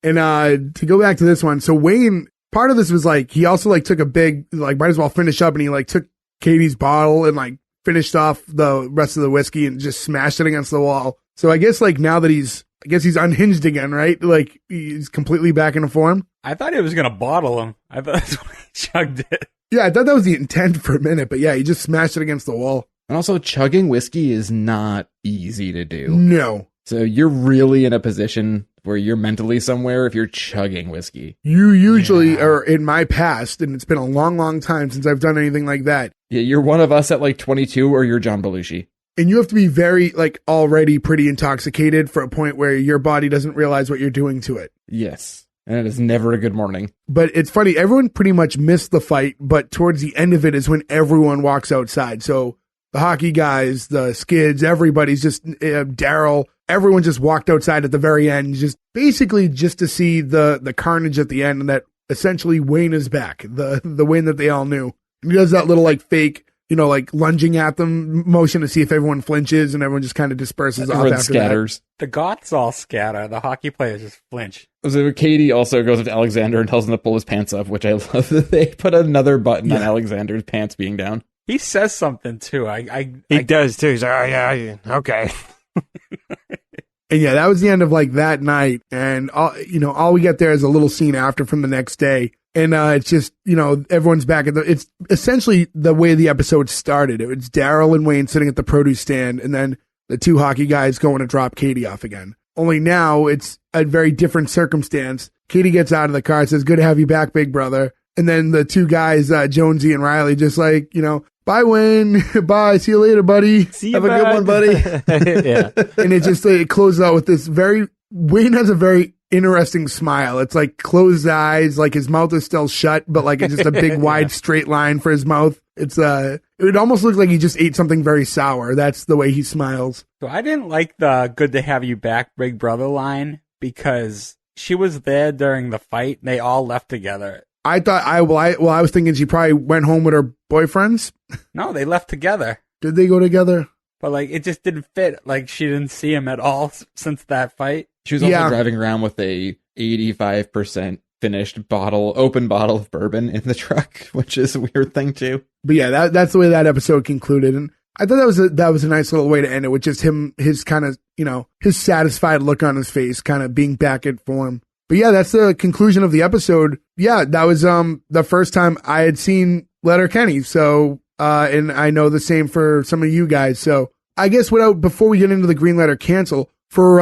And to go back to this one, so Wayne, part of this was like, he also like took a big, like might as well finish up, and he like took Katie's bottle and like finished off the rest of the whiskey and just smashed it against the wall. So I guess like now that he's unhinged again, right? Like he's completely back into form. I thought he was going to bottle him. I thought that's why he chugged it. Yeah, I thought that was the intent for a minute, but yeah, he just smashed it against the wall. And also chugging whiskey is not easy to do. No. So you're really in a position where you're mentally somewhere if you're chugging whiskey. You usually are, in my past, and it's been a long, long time since I've done anything like that. Yeah, you're one of us at like 22, or you're John Belushi. And you have to be very, like, already pretty intoxicated for a point where your body doesn't realize what you're doing to it. Yes. And it is never a good morning. But it's funny, everyone pretty much missed the fight, but towards the end of it is when everyone walks outside. So the hockey guys, the skids, everybody's just, Daryl, everyone just walked outside at the very end, just basically just to see the carnage at the end, and that essentially Wayne is back, the Wayne that they all knew. And he does that little like fake, like lunging at them motion to see if everyone flinches, and everyone just kind of disperses off after scatters. That. The Goths all scatter. The hockey players just flinch. So Katie also goes up to Alexander and tells him to pull his pants up, which I love that they put another button on Alexander's pants being down. He says something too. He does too. He's like, oh yeah, okay. And yeah, that was the end of like that night. And all we get there is a little scene after from the next day. And it's just, everyone's back at it's essentially the way the episode started. It was Daryl and Wayne sitting at the produce stand, and then the two hockey guys going to drop Katie off again. Only now it's a very different circumstance. Katie gets out of the car, says, good to have you back, big brother. And then the two guys, Jonesy and Riley, just like, bye, Wayne. Bye. See you later, buddy. See you, have a good one, buddy. Yeah. And it just it closes out with this Wayne has a very interesting smile. It's like closed eyes, like his mouth is still shut, but like it's just a big wide straight line for his mouth. It's it almost looks like he just ate something very sour. That's the way he smiles. So I didn't like the good to have you back, big brother line, because she was there during the fight and they all left together. I thought I was thinking she probably went home with her boyfriends. No, they left together. Did they go together? But like it just didn't fit. Like she didn't see him at all since that fight. She was also driving around with a 85% finished open bottle of bourbon in the truck, which is a weird thing too. But yeah, that's the way that episode concluded, and I thought that was a nice little way to end it, with just his kind of his satisfied look on his face, kind of being back in form. But yeah, that's the conclusion of the episode. Yeah, that was the first time I had seen Letterkenny, so and I know the same for some of you guys. So I guess before we get into the green letter cancel, for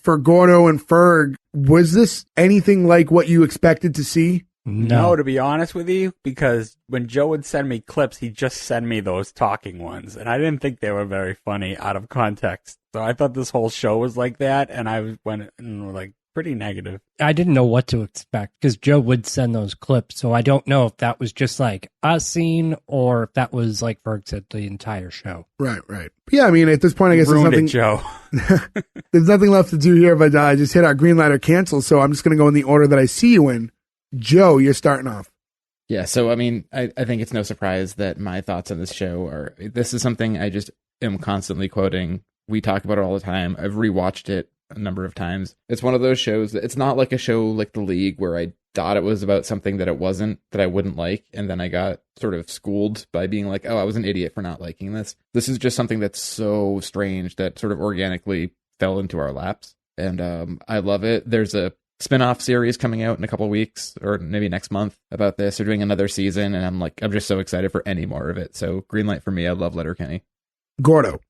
Gordo and Ferg, was this anything like what you expected to see? No, to be honest with you, because when Joe would send me clips, he'd just send me those talking ones, and I didn't think they were very funny out of context. So I thought this whole show was like that, and I went and like, pretty negative. I didn't know what to expect because Joe would send those clips, so I don't know if that was just like a scene or if that was like Ferg said the entire show. Right. Yeah, I mean, at this point, I guess there's Ruined nothing. it, Joe. There's nothing left to do here, but I just hit our green light or cancel. So I'm just going to go in the order that I see you in. Joe, you're starting off. Yeah, so I mean, I think it's no surprise that my thoughts on this show are, this is something I just am constantly quoting. We talk about it all the time. I've rewatched it a number of times. It's one of those shows that it's not like a show like The League where I thought it was about something that it wasn't, that I wouldn't like, and then I got sort of schooled by being like, oh, I was an idiot for not liking this. This is just something that's so strange that sort of organically fell into our laps, and I love it. There's a spin-off series coming out in a couple of weeks, or maybe next month, about this. They're doing another season, and I'm just so excited for any more of it. So green light for me. I love Letterkenny. Gordo.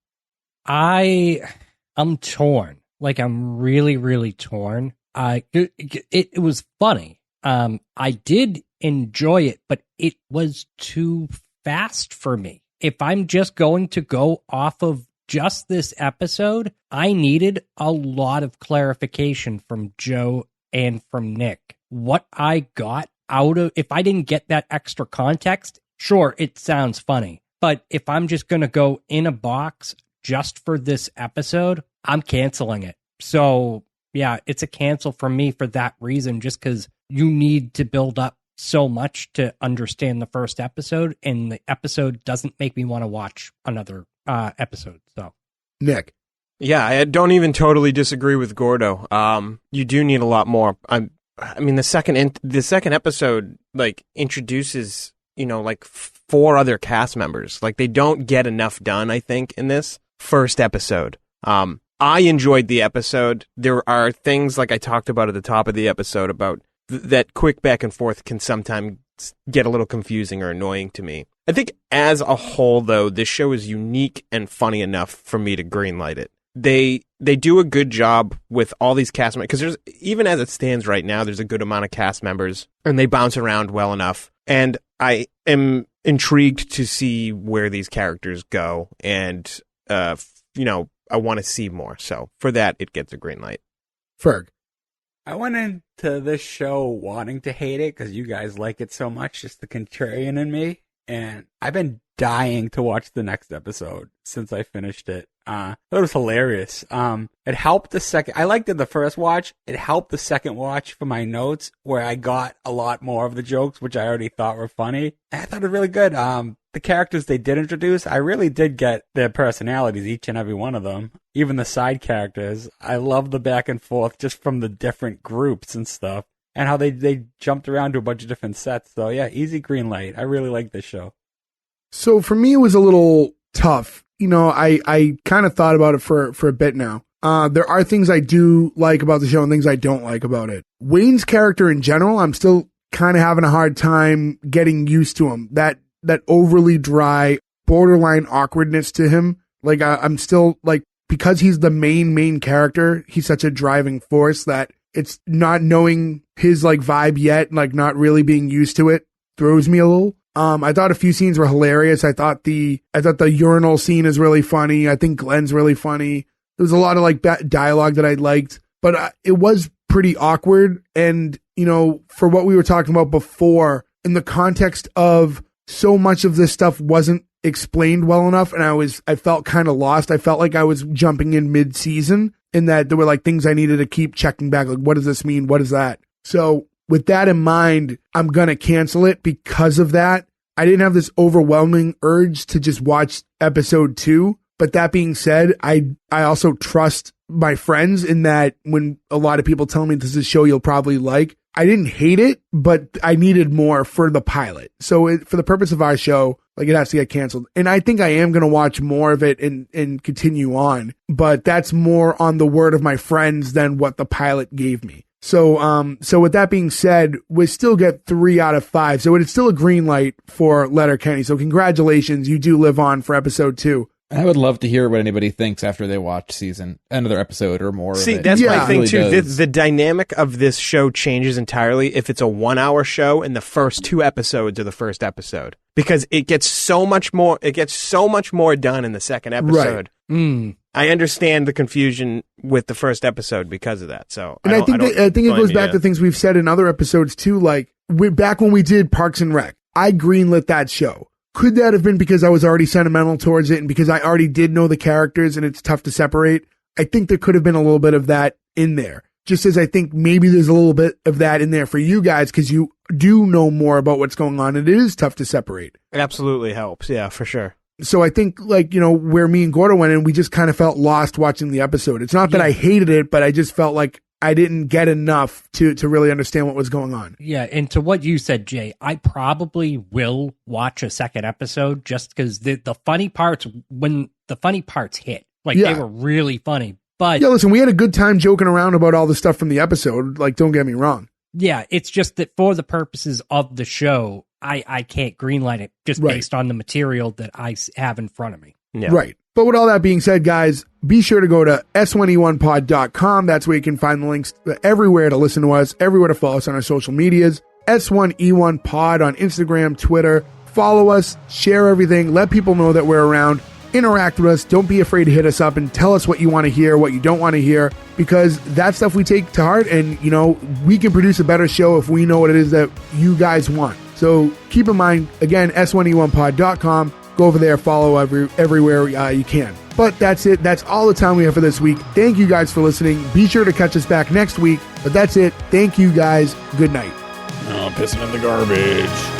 I'm torn. Like, I'm really, really torn. It was funny. I did enjoy it, but it was too fast for me. If I'm just going to go off of just this episode, I needed a lot of clarification from Joe and from Nick. What I got out of, if I didn't get that extra context, sure, it sounds funny. But if I'm just going to go in a box just for this episode, I'm canceling it. So yeah, it's a cancel for me for that reason, just because you need to build up so much to understand the first episode, and the episode doesn't make me want to watch another episode. So Nick. Yeah, I don't even totally disagree with Gordo. You do need a lot more. I mean, the second episode like introduces, like 4 other cast members. Like, they don't get enough done, I think, in this first episode. I enjoyed the episode. There are things like I talked about at the top of the episode about that quick back and forth can sometimes get a little confusing or annoying to me. I think as a whole, though, this show is unique and funny enough for me to greenlight it. They do a good job with all these cast members, because there's, even as it stands right now, there's a good amount of cast members, and they bounce around well enough. And I am intrigued to see where these characters go, and I want to see more. So for that, it gets a green light. Ferg. I went into this show wanting to hate it because you guys like it so much, just the contrarian in me. And I've been dying to watch the next episode since I finished it. It was hilarious. It helped the second. I liked it the first watch. It helped the second watch for my notes, where I got a lot more of the jokes, which I already thought were funny. And I thought it was really good. The characters they did introduce, I really did get their personalities, each and every one of them. Even the side characters. I love the back and forth just from the different groups and stuff, and how they jumped around to a bunch of different sets. So yeah, easy green light. I really like this show. So for me, it was a little tough. I kind of thought about it for a bit now. There are things I do like about the show and things I don't like about it. Wayne's character in general, I'm still kind of having a hard time getting used to him. That overly dry, borderline awkwardness to him. Like, I'm still, like, because he's the main character, he's such a driving force that it's not knowing his, like, vibe yet, like, not really being used to it throws me a little. I thought a few scenes were hilarious. I thought the urinal scene is really funny. I think Glenn's really funny. There was a lot of, like, dialogue that I liked, but it was pretty awkward. And, for what we were talking about before, in the context of so much of this stuff wasn't explained well enough, and I felt kind of lost. I felt like I was jumping in mid-season, in that there were, like, things I needed to keep checking back, like, what does this mean? What is that? So with that in mind, I'm going to cancel it because of that. I didn't have this overwhelming urge to just watch episode 2. But that being said, I also trust my friends in that when a lot of people tell me this is a show you'll probably like, I didn't hate it, but I needed more for the pilot. So for the purpose of our show, like, it has to get canceled. And I think I am going to watch more of it and continue on. But that's more on the word of my friends than what the pilot gave me. So with that being said, we still get 3 out of 5. So it's still a green light for Letterkenny. So congratulations. You do live on for episode 2. I would love to hear what anybody thinks after they watch another episode or more. See, of it. that's my thing really too. The dynamic of this show changes entirely if it's a 1-hour show and the first 2 episodes are the first episode, because it gets so much more. It gets so much more done in the second episode. Right. I understand the confusion with the first episode because of that. So, and I think it goes back to things we've said in other episodes too. Like back when we did Parks and Rec, I greenlit that show. Could that have been because I was already sentimental towards it and because I already did know the characters and it's tough to separate? I think there could have been a little bit of that in there. Just as I think maybe there's a little bit of that in there for you guys because you do know more about what's going on. And it is tough to separate. It absolutely helps. Yeah, for sure. So I think where me and Gordo went in, we just kind of felt lost watching the episode. It's not that I hated it, but I just felt like I didn't get enough to really understand what was going on. Yeah, and to what you said, Jay, I probably will watch a second episode just because the funny parts, when the funny parts hit, they were really funny. But yeah, listen, we had a good time joking around about all the stuff from the episode. Like, don't get me wrong. Yeah, it's just that for the purposes of the show, I can't greenlight it just based on the material that I have in front of me. Yeah. Right. But with all that being said, guys, be sure to go to S1E1pod.com. That's where you can find the links everywhere to listen to us, everywhere to follow us on our social medias. S1E1 Pod on Instagram, Twitter. Follow us, share everything, let people know that we're around. Interact with us. Don't be afraid to hit us up and tell us what you want to hear, what you don't want to hear, because that stuff we take to heart. And, we can produce a better show if we know what it is that you guys want. So keep in mind, again, S1E1pod.com. Go over there, follow everywhere you can. But that's it. That's all the time we have for this week. Thank you guys for listening. Be sure to catch us back next week. But that's it. Thank you guys. Good night. Oh, pissing in the garbage.